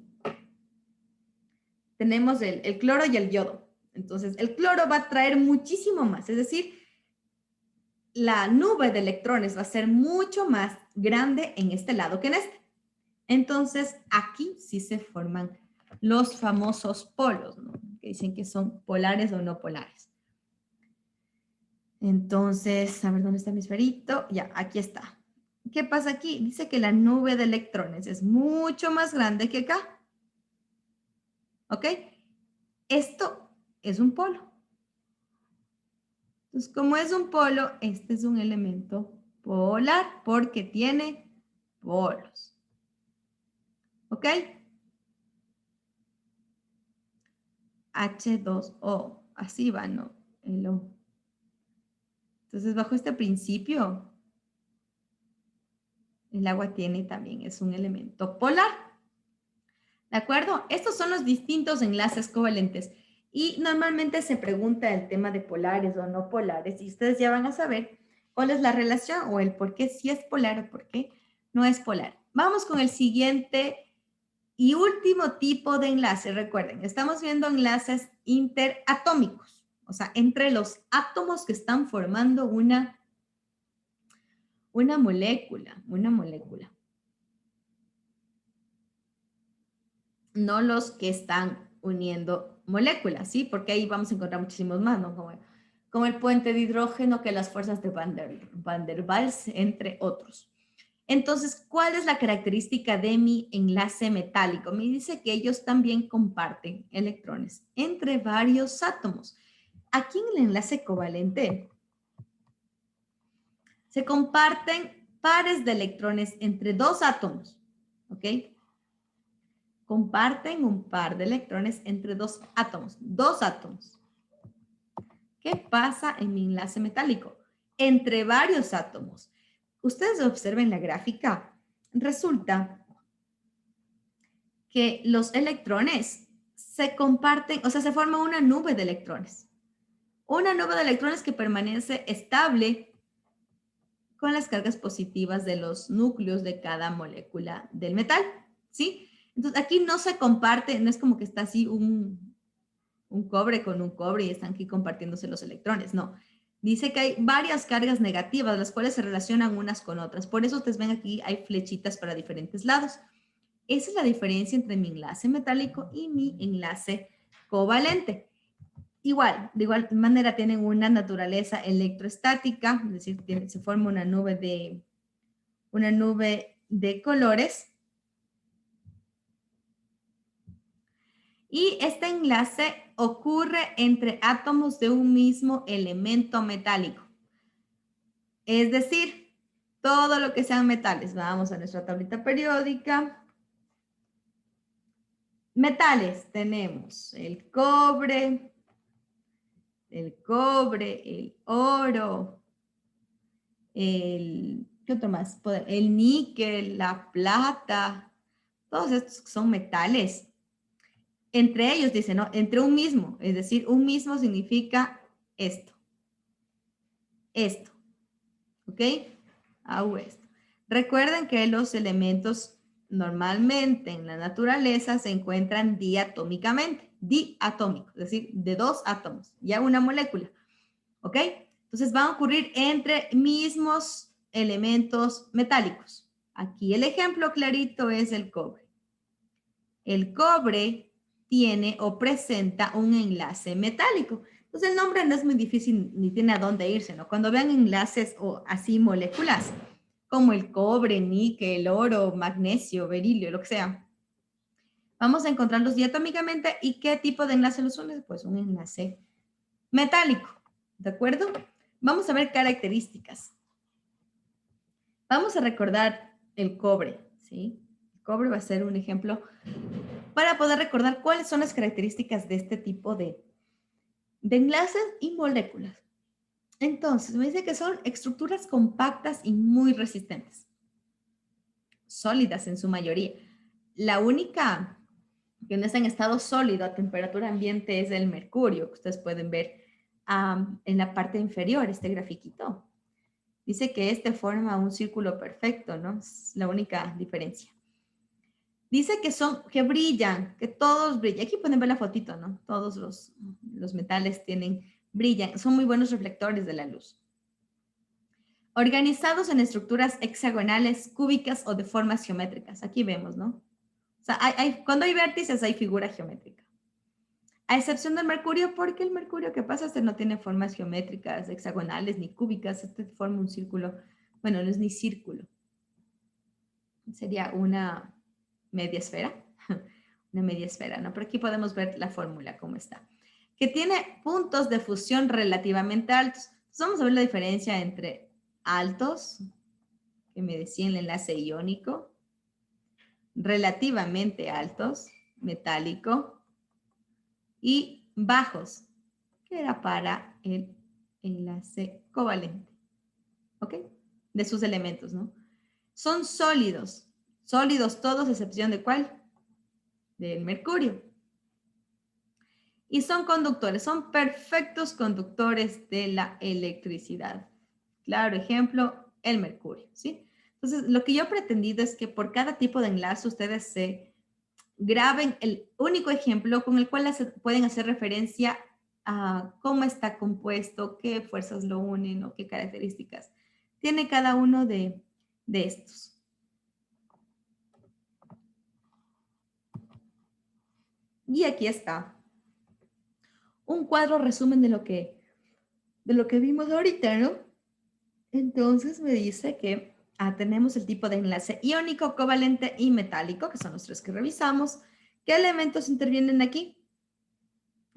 cloro y el yodo. Entonces, el cloro va a traer muchísimo más, es decir, la nube de electrones va a ser mucho más grande en este lado que en este. Entonces, aquí sí se forman los famosos polos, ¿no? Que dicen que son polares o no polares. Entonces, a ver, ¿dónde está mi esferito? Ya, aquí está. ¿Qué pasa aquí? Dice que la nube de electrones es mucho más grande que acá. ¿Ok? Esto es un polo. Entonces, como es un polo, este es un elemento polar porque tiene polos. ¿Ok? H2O. Así va, ¿no? El O. Entonces, bajo este principio, el agua tiene también, es un elemento polar. ¿De acuerdo? Estos son los distintos enlaces covalentes. Y normalmente se pregunta el tema de polares o no polares. Y ustedes ya van a saber cuál es la relación o el por qué sí es polar o por qué no es polar. Vamos con el siguiente y último tipo de enlace. Recuerden, estamos viendo enlaces interatómicos. O sea, entre los átomos que están formando una molécula. No los que están uniendo moléculas, ¿sí? Porque ahí vamos a encontrar muchísimos más, ¿no? Como el puente de hidrógeno, que las fuerzas de Van der Waals, entre otros. Entonces, ¿cuál es la característica de mi enlace metálico? Me dice que ellos también comparten electrones entre varios átomos. Aquí en el enlace covalente se comparten pares de electrones entre dos átomos, ¿ok? Comparten un par de electrones entre dos átomos. Dos átomos. ¿Qué pasa en mi enlace metálico? Entre varios átomos. Ustedes observen la gráfica. Resulta que los electrones se comparten, o sea, se forma una nube de electrones. Una nube de electrones que permanece estable con las cargas positivas de los núcleos de cada molécula del metal, ¿sí? Entonces, aquí no se comparte, no es como que está así un cobre con un cobre y están aquí compartiéndose los electrones, no. Dice que hay varias cargas negativas, las cuales se relacionan unas con otras. Por eso ustedes ven aquí, hay flechitas para diferentes lados. Esa es la diferencia entre mi enlace metálico y mi enlace covalente. Igual, de igual manera tienen una naturaleza electroestática, es decir, se forma una nube de colores. Y este enlace ocurre entre átomos de un mismo elemento metálico. Es decir, todo lo que sean metales. Vamos a nuestra tablita periódica. Metales, tenemos el cobre, el oro, ¿qué otro más? El níquel, la plata, todos estos son metales. Entre ellos dice, ¿no? Entre un mismo, es decir, un mismo significa esto, ¿ok? Hago esto. Recuerden que los elementos normalmente en la naturaleza se encuentran diatómicamente, diatómicos, es decir, de dos átomos, ya una molécula, ¿ok? Entonces van a ocurrir entre mismos elementos metálicos. Aquí el ejemplo clarito es el cobre. El cobre tiene o presenta un enlace metálico. Entonces el nombre no es muy difícil ni tiene a dónde irse, ¿no? Cuando vean enlaces o así moléculas, como el cobre, níquel, oro, magnesio, berilio, lo que sea, vamos a encontrarlos diatómicamente. ¿Y qué tipo de enlace los une? Pues un enlace metálico, ¿de acuerdo? Vamos a ver características. Vamos a recordar el cobre, ¿sí? Cobre va a ser un ejemplo para poder recordar cuáles son las características de este tipo de enlaces y moléculas. Entonces, me dice que son estructuras compactas y muy resistentes, sólidas en su mayoría. La única que no está en estado sólido a temperatura ambiente es el mercurio, que ustedes pueden ver en la parte inferior, este grafiquito. Dice que este forma un círculo perfecto, ¿no? Es la única diferencia. Dice que brillan, que todos brillan. Aquí pueden ver la fotito, ¿no? Todos los metales brillan, son muy buenos reflectores de la luz. Organizados en estructuras hexagonales, cúbicas o de formas geométricas. Aquí vemos, ¿no? O sea, cuando hay vértices hay figura geométrica. A excepción del mercurio, porque el mercurio, ¿qué pasa? Este no tiene formas geométricas, hexagonales ni cúbicas. Este forma un círculo. Bueno, no es ni círculo. Sería una media esfera. Una media esfera, ¿no? Pero aquí podemos ver la fórmula, cómo está. Que tiene puntos de fusión relativamente altos. Entonces vamos a ver la diferencia entre altos, que me decía el enlace iónico, relativamente altos, metálico, y bajos, que era para el enlace covalente, ¿ok? De sus elementos, ¿no? Son sólidos, sólidos todos, excepción de ¿cuál? Del mercurio. Y son conductores, son perfectos conductores de la electricidad. Claro ejemplo, el mercurio, ¿sí? Entonces, lo que yo he pretendido es que por cada tipo de enlace ustedes se graben el único ejemplo con el cual pueden hacer referencia a cómo está compuesto, qué fuerzas lo unen o qué características tiene cada uno de estos. Y aquí está un cuadro resumen de lo que vimos ahorita, ¿no? Entonces me dice que tenemos el tipo de enlace iónico, covalente y metálico, que son los tres que revisamos. ¿Qué elementos intervienen aquí?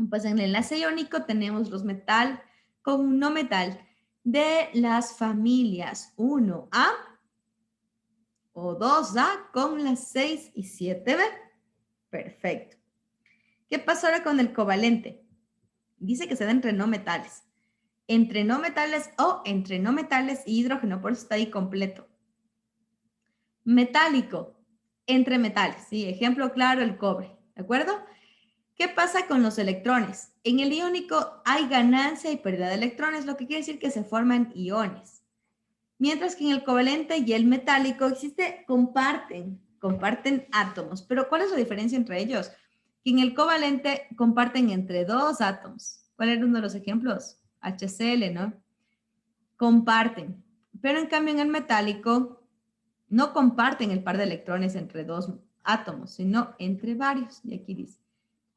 Pues en el enlace iónico tenemos los metal con no metal de las familias 1A o 2A con las 6 y 7B. Perfecto. ¿Qué pasa ahora con el covalente? Dice que se da entre no metales. Entre no metales o entre no metales y hidrógeno, por eso está ahí completo. Metálico, entre metales, ¿sí? Ejemplo claro, el cobre, ¿de acuerdo? ¿Qué pasa con los electrones? En el iónico hay ganancia y pérdida de electrones, lo que quiere decir que se forman iones. Mientras que en el covalente y el metálico comparten átomos. Pero ¿cuál es la diferencia entre ellos? Que en el covalente comparten entre dos átomos. ¿Cuál era uno de los ejemplos? HCl, ¿no? Comparten. Pero en cambio en el metálico no comparten el par de electrones entre dos átomos, sino entre varios. Y aquí dice,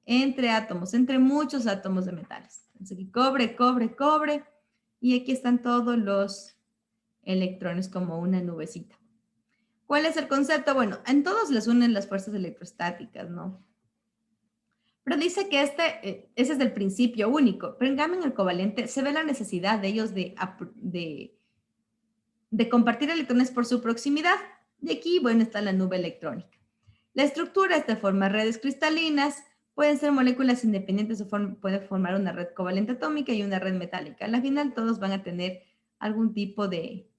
entre átomos, entre muchos átomos de metales. Entonces aquí cobre, cobre, cobre. Y aquí están todos los electrones como una nubecita. ¿Cuál es el concepto? Bueno, en todos les unen las fuerzas electrostáticas, ¿no? Pero dice que ese es del principio único, pero en cambio en el covalente se ve la necesidad de ellos de compartir electrones por su proximidad. Y aquí, bueno, está la nube electrónica. La estructura es de formas redes cristalinas, pueden ser moléculas independientes o puede formar una red covalente atómica y una red metálica. Al final todos van a tener algún tipo de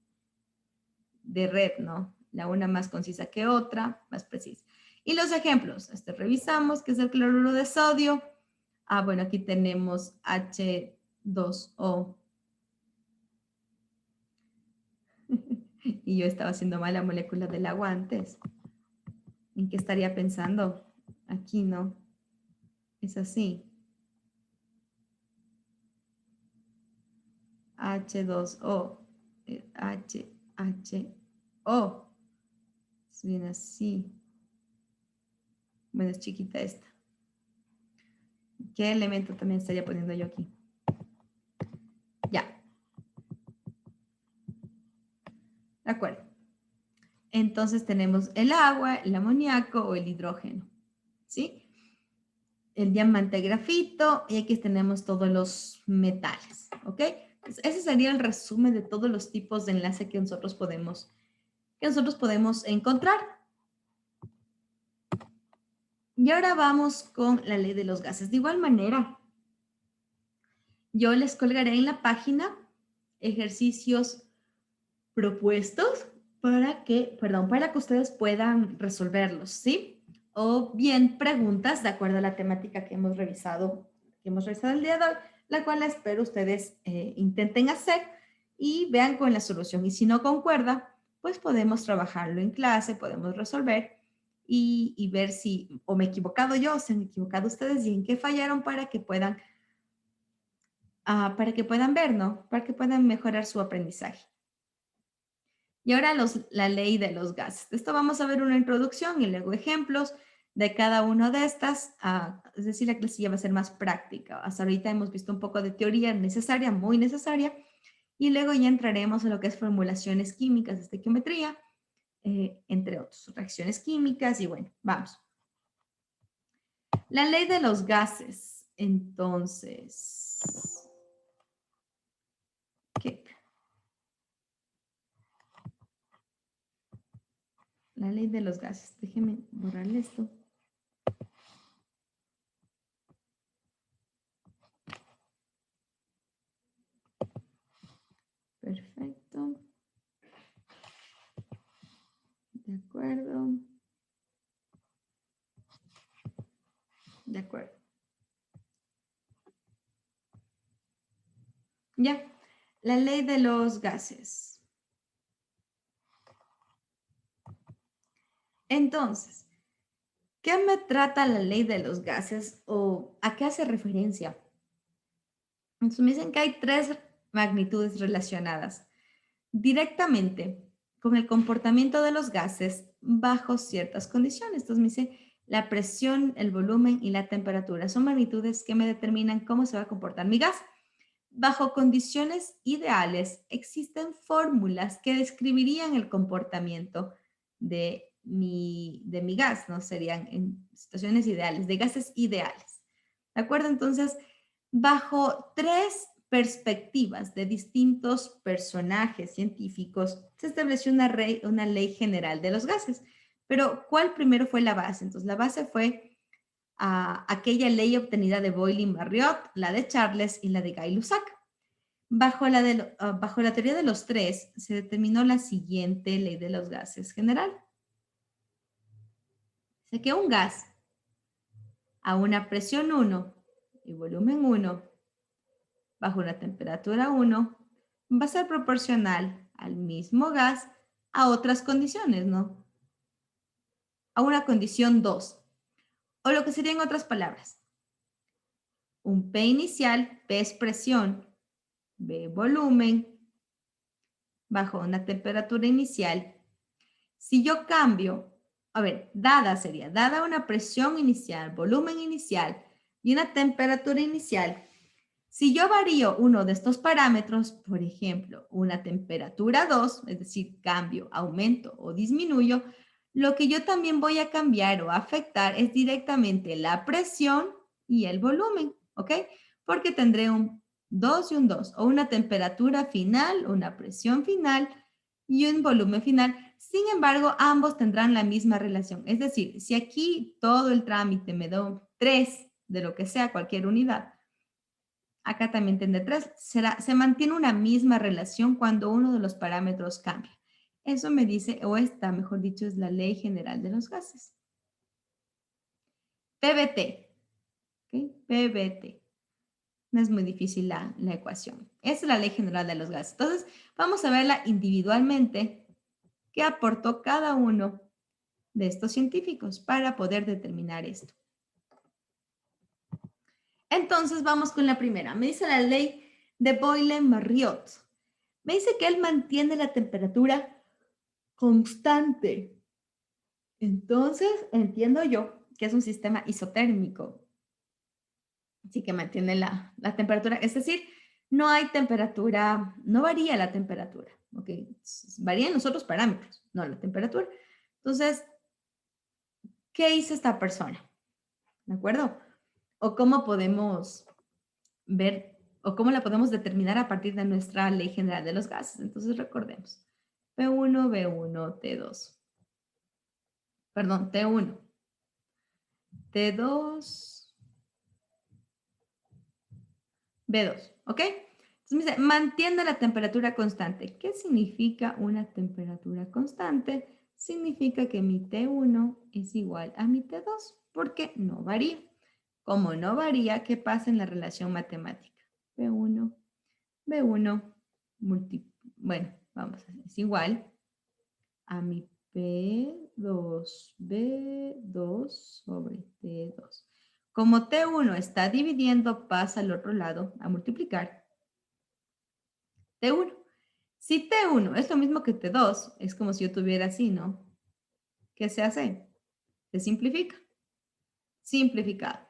red, ¿no? La una más concisa que otra, más precisa. Y los ejemplos, revisamos, que es el cloruro de sodio. Bueno, aquí tenemos H2O. Y yo estaba haciendo mal la molécula del agua antes. ¿En qué estaría pensando? Aquí no. Es así. H2O. HHO. Es bien así. Bueno, es chiquita esta. ¿Qué elemento también estaría poniendo yo aquí? Ya. De acuerdo. Entonces tenemos el agua, el amoníaco o el hidrógeno. ¿Sí? El diamante grafito y aquí tenemos todos los metales. ¿Ok? Pues ese sería el resumen de todos los tipos de enlace que nosotros podemos encontrar. Y ahora vamos con la ley de los gases. De igual manera, yo les colgaré en la página ejercicios propuestos para que ustedes puedan resolverlos, ¿sí? O bien preguntas de acuerdo a la temática que hemos revisado el día de hoy, la cual espero ustedes intenten hacer y vean con la solución. Y si no concuerda, pues podemos trabajarlo en clase, podemos resolver y ver si o me he equivocado yo o se han equivocado ustedes y en qué fallaron para que puedan ver, ¿no? Para que puedan mejorar su aprendizaje. Y ahora la ley de los gases. De esto vamos a ver una introducción y luego ejemplos de cada una de estas. Es decir, la clase ya va a ser más práctica. Hasta ahorita hemos visto un poco de teoría necesaria, muy necesaria, y luego ya entraremos en lo que es formulaciones químicas de estequiometría, entre otros, reacciones químicas y bueno, vamos. La ley de los gases. Entonces, ¿qué? La ley de los gases. Déjenme borrarle esto. Perfecto. De acuerdo. De acuerdo. Ya. La ley de los gases. Entonces, ¿qué me trata la ley de los gases o a qué hace referencia? Entonces me dicen que hay tres magnitudes relacionadas directamente con el comportamiento de los gases bajo ciertas condiciones. Entonces me dice la presión, el volumen y la temperatura. Son magnitudes que me determinan cómo se va a comportar mi gas. Bajo condiciones ideales existen fórmulas que describirían el comportamiento de mi gas, ¿no? Serían en situaciones ideales, de gases ideales. ¿De acuerdo? Entonces, bajo tres perspectivas de distintos personajes científicos, se estableció una ley general de los gases. Pero, ¿cuál primero fue la base? Entonces, la base fue aquella ley obtenida de Boyle-Marriott, la de Charles y la de Gay-Lussac. Bajo la teoría de los tres, se determinó la siguiente ley de los gases general. Dice que un gas a una presión 1 y volumen 1 bajo una temperatura 1 va a ser proporcional al mismo gas a otras condiciones, ¿no? A una condición 2. O lo que sería en otras palabras, un P inicial, P es presión, B volumen, bajo una temperatura inicial. Si yo cambio, a ver, dada una presión inicial, volumen inicial y una temperatura inicial, si yo varío uno de estos parámetros, por ejemplo, una temperatura 2, es decir, cambio, aumento o disminuyo, lo que yo también voy a cambiar o afectar es directamente la presión y el volumen, ¿ok? Porque tendré un 2 y un 2, o una temperatura final, una presión final y un volumen final. Sin embargo, ambos tendrán la misma relación. Es decir, si aquí todo el trámite me da 3 de lo que sea cualquier unidad, acá también tendré 3. Se mantiene una misma relación cuando uno de los parámetros cambia. Eso me dice, o esta, mejor dicho, es la ley general de los gases. PBT. ¿Okay? PBT. No es muy difícil la ecuación. Esa es la ley general de los gases. Entonces, vamos a verla individualmente, qué aportó cada uno de estos científicos para poder determinar esto. Entonces, vamos con la primera. Me dice la ley de Boyle-Marriott. Me dice que él mantiene la temperatura constante. Entonces, entiendo yo que es un sistema isotérmico. Así que mantiene la temperatura. Es decir, no hay temperatura, no varía la temperatura. ¿Ok? Varían los otros parámetros, no la temperatura. Entonces, ¿qué hizo esta persona? ¿De acuerdo? ¿O cómo podemos ver o cómo la podemos determinar a partir de nuestra ley general de los gases? Entonces, recordemos. P1, B1, T2. Perdón, T1, T2, B2, ¿ok? Entonces me dice, mantiene la temperatura constante. ¿Qué significa una temperatura constante? Significa que mi T1 es igual a mi T2, porque no varía. Como no varía, ¿qué pasa en la relación matemática? B1, B1, bueno, vamos a hacer, es igual a mi P2, B2 sobre T2. Como T1 está dividiendo, pasa al otro lado a multiplicar. T1. Si T1 es lo mismo que T2, es como si yo tuviera así, ¿no? ¿Qué se hace? Se simplifica. Simplificado.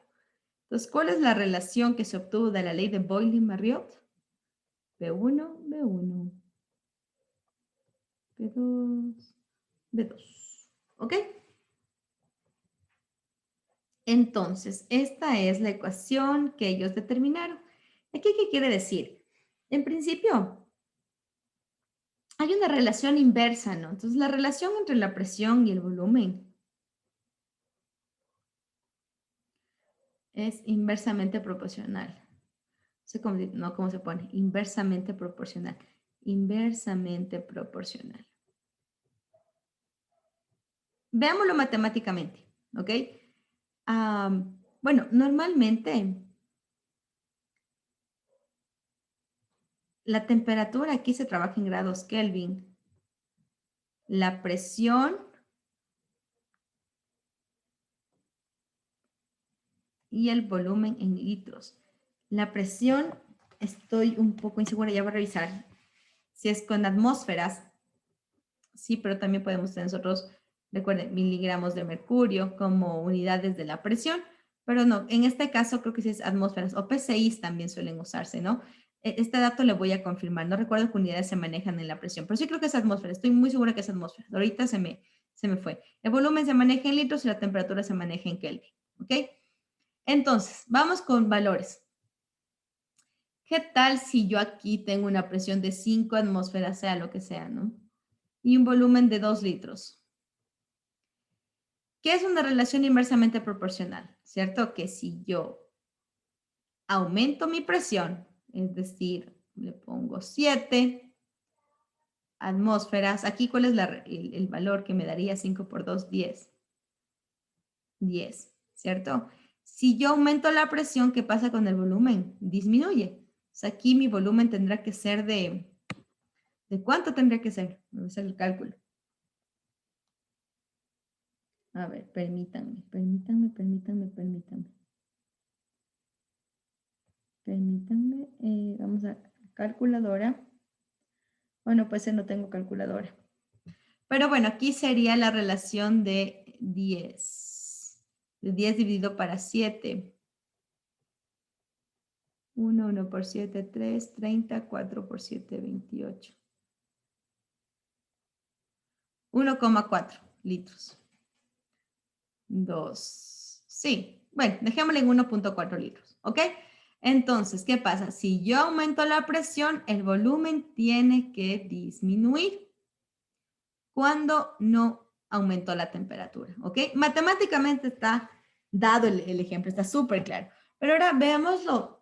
Entonces, ¿cuál es la relación que se obtuvo de la ley de Boyle-Marriott? B1, B1, B2, B2. ¿Ok? Entonces, esta es la ecuación que ellos determinaron. ¿Aquí qué quiere decir? En principio, hay una relación inversa, ¿no? Entonces, la relación entre la presión y el volumen es inversamente proporcional. No sé cómo, no, ¿cómo se pone? Inversamente proporcional. Inversamente proporcional. Veámoslo matemáticamente, ¿ok? Bueno, normalmente la temperatura aquí se trabaja en grados Kelvin. La presión y el volumen en litros. La presión, estoy un poco insegura, ya voy a revisar. Si es con atmósferas, sí, pero también podemos tener nosotros, recuerden, miligramos de mercurio como unidades de la presión, pero no, en este caso creo que sí es atmósferas o PCIs también suelen usarse, ¿no? Este dato le voy a confirmar, no recuerdo qué unidades se manejan en la presión, pero sí creo que es atmósfera, estoy muy segura que es atmósfera, ahorita se me fue. El volumen se maneja en litros y la temperatura se maneja en Kelvin, ¿ok? Entonces, vamos con valores. ¿Qué tal si yo aquí tengo una presión de 5 atmósferas, sea lo que sea, ¿no? Y un volumen de 2 litros. ¿Qué es una relación inversamente proporcional? ¿Cierto? Que si yo aumento mi presión, es decir, le pongo 7 atmósferas, aquí ¿cuál es el valor que me daría 5 por 2? 10. 10, ¿cierto? Si yo aumento la presión, ¿qué pasa con el volumen? Disminuye. O sea, aquí mi volumen tendrá que ser ¿de cuánto tendría que ser? Vamos a hacer el cálculo. A ver, permítanme. Permítanme, vamos a calculadora. Bueno, pues no tengo calculadora. Pero bueno, aquí sería la relación de 10. De 10 dividido para 7. 1 por 7, 3, 30, 4 por 7, 28. 1,4 litros. 2. Sí, bueno, dejémosle en 1,4 litros, ¿ok? Entonces, ¿qué pasa? Si yo aumento la presión, el volumen tiene que disminuir cuando no aumentó la temperatura, ¿ok? Matemáticamente está dado el ejemplo, está súper claro. Pero ahora veámoslo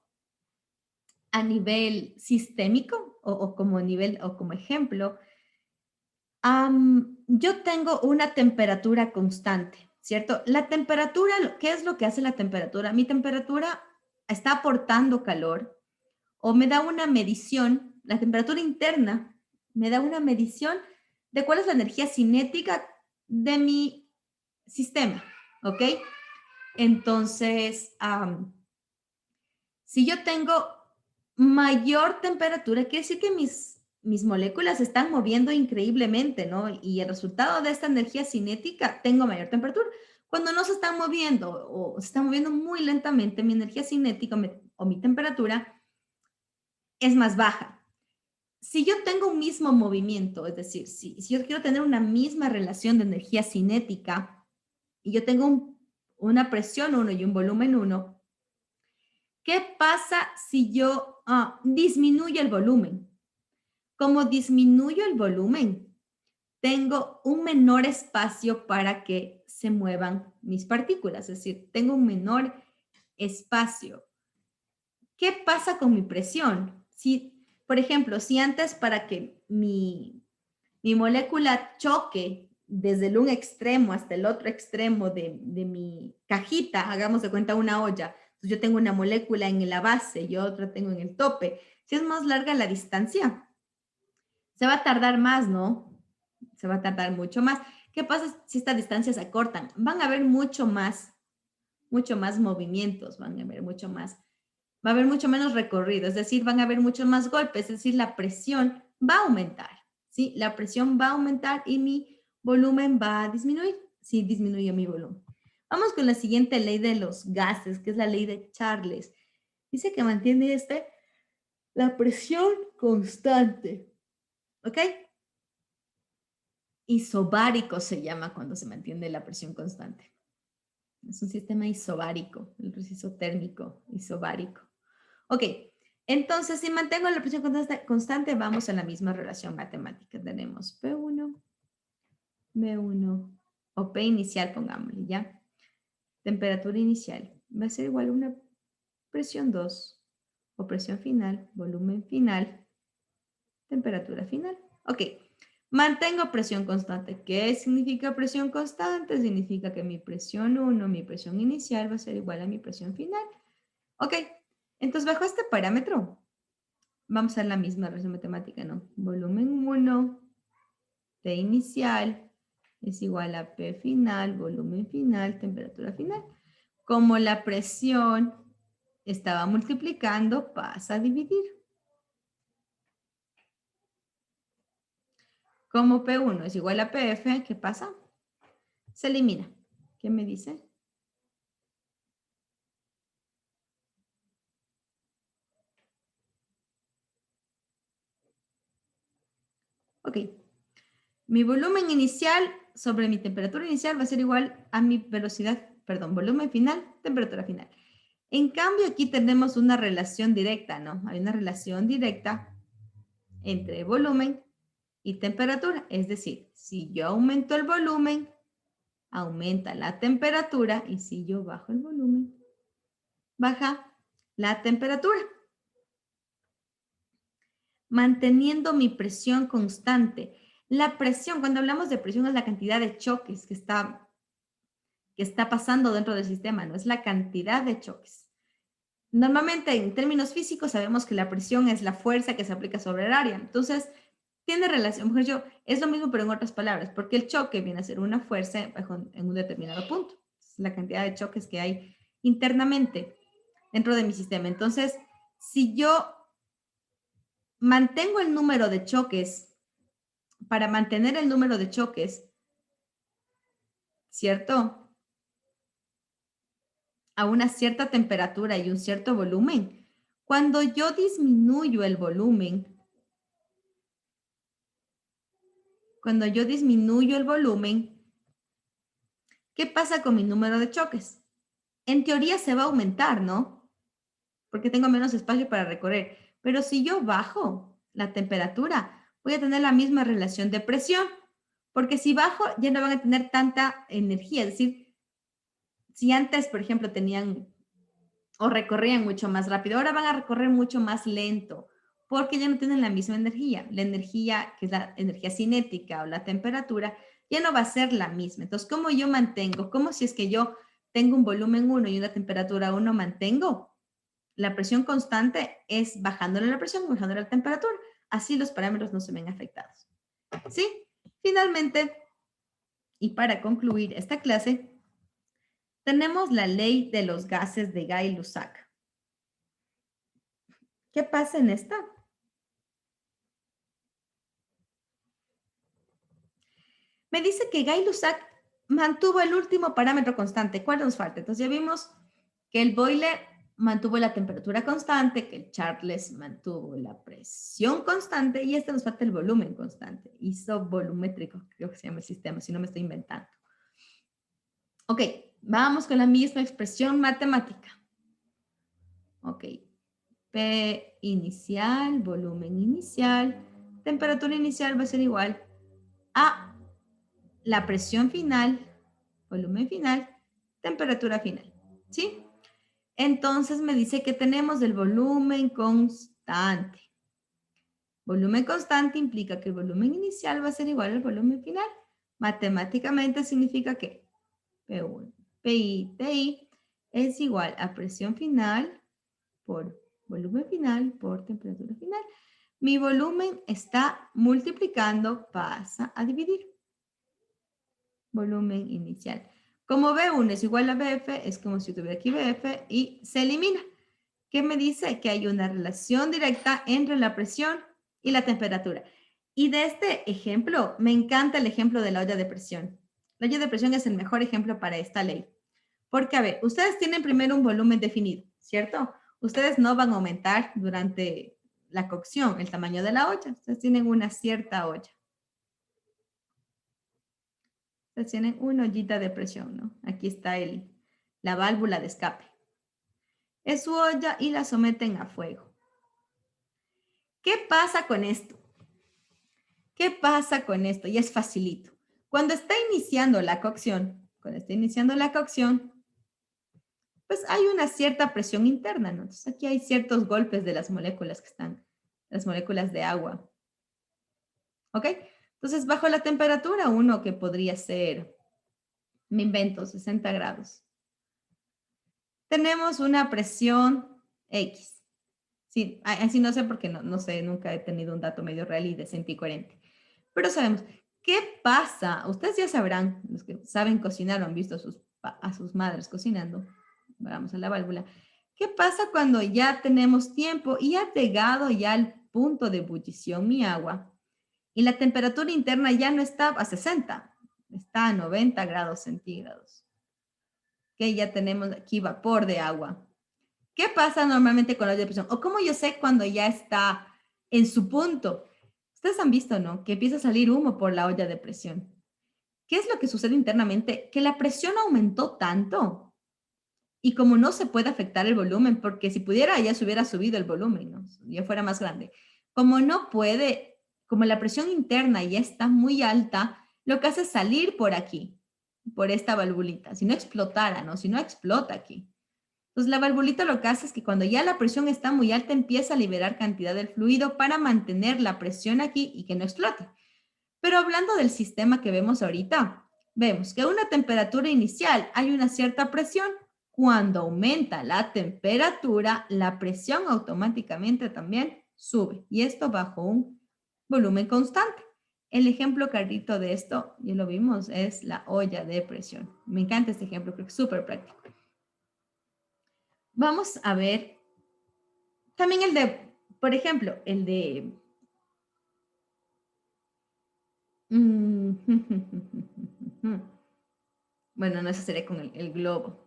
a nivel sistémico o como nivel o como ejemplo. Yo tengo una temperatura constante, ¿cierto? La temperatura, ¿qué es lo que hace la temperatura? Mi temperatura está aportando calor o me da una medición, la temperatura interna me da una medición de cuál es la energía cinética de mi sistema, ¿ok? Entonces, si yo tengo mayor temperatura, quiere decir que mis moléculas se están moviendo increíblemente, ¿no? Y el resultado de esta energía cinética, tengo mayor temperatura. Cuando no se están moviendo o se están moviendo muy lentamente, mi energía cinética o mi temperatura es más baja. Si yo tengo un mismo movimiento, es decir, si yo quiero tener una misma relación de energía cinética y yo tengo una presión 1 y un volumen 1, ¿qué pasa si yo disminuyo el volumen? Como disminuyo el volumen, tengo un menor espacio para que se muevan mis partículas, es decir, tengo un menor espacio. ¿Qué pasa con mi presión? Si, por ejemplo, si antes para que mi molécula choque desde el un extremo hasta el otro extremo de mi cajita, hagamos de cuenta una olla, entonces yo tengo una molécula en la base y otra tengo en el tope. Si es más larga la distancia, se va a tardar más, ¿no? Se va a tardar mucho más. ¿Qué pasa si estas distancias se acortan? Van a haber mucho más movimientos, van a haber mucho más, va a haber mucho menos recorrido, es decir, van a haber muchos más golpes, es decir, la presión va a aumentar, ¿sí? La presión va a aumentar y mi volumen va a disminuir, si disminuye mi volumen. Vamos con la siguiente ley de los gases, que es la ley de Charles. Dice que mantiene la presión constante, ¿ok? Isobárico se llama cuando se mantiene la presión constante. Es un sistema isobárico, el proceso térmico isobárico. Ok, entonces si mantengo la presión constante, vamos a la misma relación matemática. Tenemos P1, B1, o P inicial, pongámosle, ¿ya? Temperatura inicial va a ser igual a una presión 2, o presión final, volumen final, temperatura final. Ok, mantengo presión constante. ¿Qué significa presión constante? Significa que mi presión 1, mi presión inicial va a ser igual a mi presión final. Ok, entonces bajo este parámetro vamos a la misma relación matemática, ¿no? Volumen 1, T inicial es igual a P final, volumen final, temperatura final. Como la presión estaba multiplicando, pasa a dividir. Como P1 es igual a PF, ¿qué pasa? Se elimina. ¿Qué me dice? Ok. Mi volumen inicial sobre mi temperatura inicial va a ser igual a mi velocidad, perdón, volumen final, temperatura final. En cambio, aquí tenemos una relación directa, ¿no? Hay una relación directa entre volumen y temperatura. Es decir, si yo aumento el volumen, aumenta la temperatura, y si yo bajo el volumen, baja la temperatura. Manteniendo mi presión constante. La presión, cuando hablamos de presión, es la cantidad de choques que está pasando dentro del sistema, no es la cantidad de choques. Normalmente, en términos físicos, sabemos que la presión es la fuerza que se aplica sobre el área. Entonces, tiene relación, por ejemplo, es lo mismo, pero en otras palabras, porque el choque viene a ser una fuerza en un determinado punto. Es la cantidad de choques que hay internamente dentro de mi sistema. Entonces, si yo mantengo el número de choques, para mantener el número de choques, ¿cierto? A una cierta temperatura y un cierto volumen. Cuando yo disminuyo el volumen, ¿qué pasa con mi número de choques? En teoría se va a aumentar, ¿no? Porque tengo menos espacio para recorrer. Pero si yo bajo la temperatura, voy a tener la misma relación de presión. Porque si bajo, ya no van a tener tanta energía. Es decir, si antes, por ejemplo, tenían o recorrían mucho más rápido, ahora van a recorrer mucho más lento, porque ya no tienen la misma energía. La energía, que es la energía cinética o la temperatura, ya no va a ser la misma. Entonces, ¿cómo yo mantengo? ¿Cómo si es que yo tengo un volumen 1 y una temperatura 1 mantengo? La presión constante es bajándole la presión, bajándole la temperatura. Así los parámetros no se ven afectados. ¿Sí? Finalmente, y para concluir esta clase, tenemos la ley de los gases de Gay-Lussac. ¿Qué pasa en esta? Me dice que Gay-Lussac mantuvo el último parámetro constante. ¿Cuál nos falta? Entonces ya vimos que el Boyle mantuvo la temperatura constante, que el Charles mantuvo la presión constante y este nos falta el volumen constante. Isovolumétrico, creo que se llama el sistema, si no me estoy inventando. Ok, vamos con la misma expresión matemática. Ok, P inicial, volumen inicial, temperatura inicial va a ser igual a la presión final, volumen final, temperatura final, ¿sí? Entonces me dice que tenemos el volumen constante. Volumen constante implica que el volumen inicial va a ser igual al volumen final. Matemáticamente significa que P1, PI, TI es igual a presión final por volumen final por temperatura final. Mi volumen está multiplicando, pasa a dividir. Volumen inicial. Como B1 es igual a BF, es como si tuviera aquí BF y se elimina. ¿Qué me dice? Que hay una relación directa entre la presión y la temperatura. Y de este ejemplo, me encanta el ejemplo de la olla de presión. La olla de presión es el mejor ejemplo para esta ley. Porque, a ver, ustedes tienen primero un volumen definido, ¿cierto? Ustedes no van a aumentar durante la cocción el tamaño de la olla. Ustedes tienen una cierta olla. Ustedes tienen una ollita de presión, ¿no? Aquí está la válvula de escape. Es su olla y la someten a fuego. ¿Qué pasa con esto? ¿Qué pasa con esto? Y es facilito. Cuando está iniciando la cocción, pues hay una cierta presión interna, ¿no? Entonces aquí hay ciertos golpes de las moléculas que están, las moléculas de agua. ¿Ok? Entonces, bajo la temperatura 1, que podría ser, me invento, 60 grados, tenemos una presión X. Sí, así no sé porque no sé, nunca he tenido un dato medio real y decente y coherente. Pero sabemos, ¿qué pasa? Ustedes ya sabrán, los que saben cocinar o han visto a sus madres cocinando, vamos a la válvula. ¿Qué pasa cuando ya tenemos tiempo y ha llegado ya al punto de ebullición mi agua y la temperatura interna ya no está a 60, está a 90 grados centígrados? Que ya tenemos aquí vapor de agua. ¿Qué pasa normalmente con la olla de presión? ¿O cómo yo sé cuando ya está en su punto? Ustedes han visto, ¿no? Que empieza a salir humo por la olla de presión. ¿Qué es lo que sucede internamente? Que la presión aumentó tanto y como no se puede afectar el volumen, porque si pudiera ya se hubiera subido el volumen, ¿no? Ya fuera más grande. Como no puede, como la presión interna ya está muy alta, lo que hace es salir por aquí, por esta valvulita. Si no explotara, ¿no? Si no explota aquí. Entonces, la valvulita lo que hace es que cuando ya la presión está muy alta, empieza a liberar cantidad del fluido para mantener la presión aquí y que no explote. Pero hablando del sistema que vemos ahorita, vemos que a una temperatura inicial hay una cierta presión. Cuando aumenta la temperatura, la presión automáticamente también sube. Y esto bajo un volumen constante. El ejemplo clarito de esto, ya lo vimos, es la olla de presión. Me encanta este ejemplo, creo que es súper práctico. Vamos a ver también el de, por ejemplo, el de... Bueno, no, eso sería con el globo.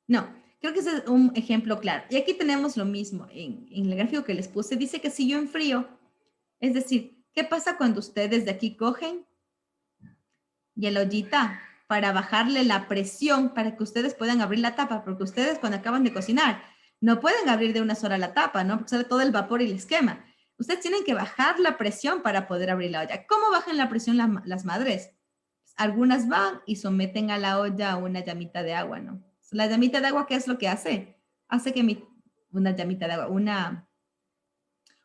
No, creo que ese es un ejemplo claro. Y aquí tenemos lo mismo. En el gráfico que les puse, dice que si yo enfrío, es decir, ¿qué pasa cuando ustedes de aquí cogen y el ollita para bajarle la presión para que ustedes puedan abrir la tapa? Porque ustedes cuando acaban de cocinar no pueden abrir de una sola la tapa, ¿no? Porque sale todo el vapor y les quema. Ustedes tienen que bajar la presión para poder abrir la olla. ¿Cómo bajan la presión las madres? Algunas van y someten a la olla una llamita de agua, ¿no? La llamita de agua, ¿qué es lo que hace? Hace que una llamita de agua,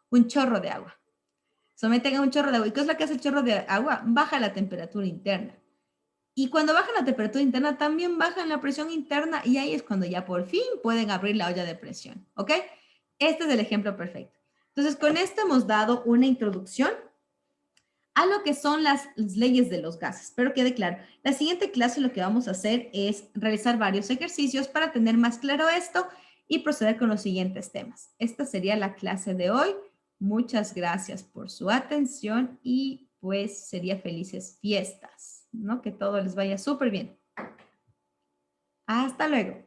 un chorro de agua. Someten a un chorro de agua. ¿Y qué es lo que hace el chorro de agua? Baja la temperatura interna. Y cuando bajan la temperatura interna, también bajan la presión interna y ahí es cuando ya por fin pueden abrir la olla de presión, ¿ok? Este es el ejemplo perfecto. Entonces, con esto hemos dado una introducción a lo que son las leyes de los gases. Espero quede claro. La siguiente clase lo que vamos a hacer es realizar varios ejercicios para tener más claro esto y proceder con los siguientes temas. Esta sería la clase de hoy. Muchas gracias por su atención y pues sería felices fiestas, ¿no? Que todo les vaya súper bien. Hasta luego.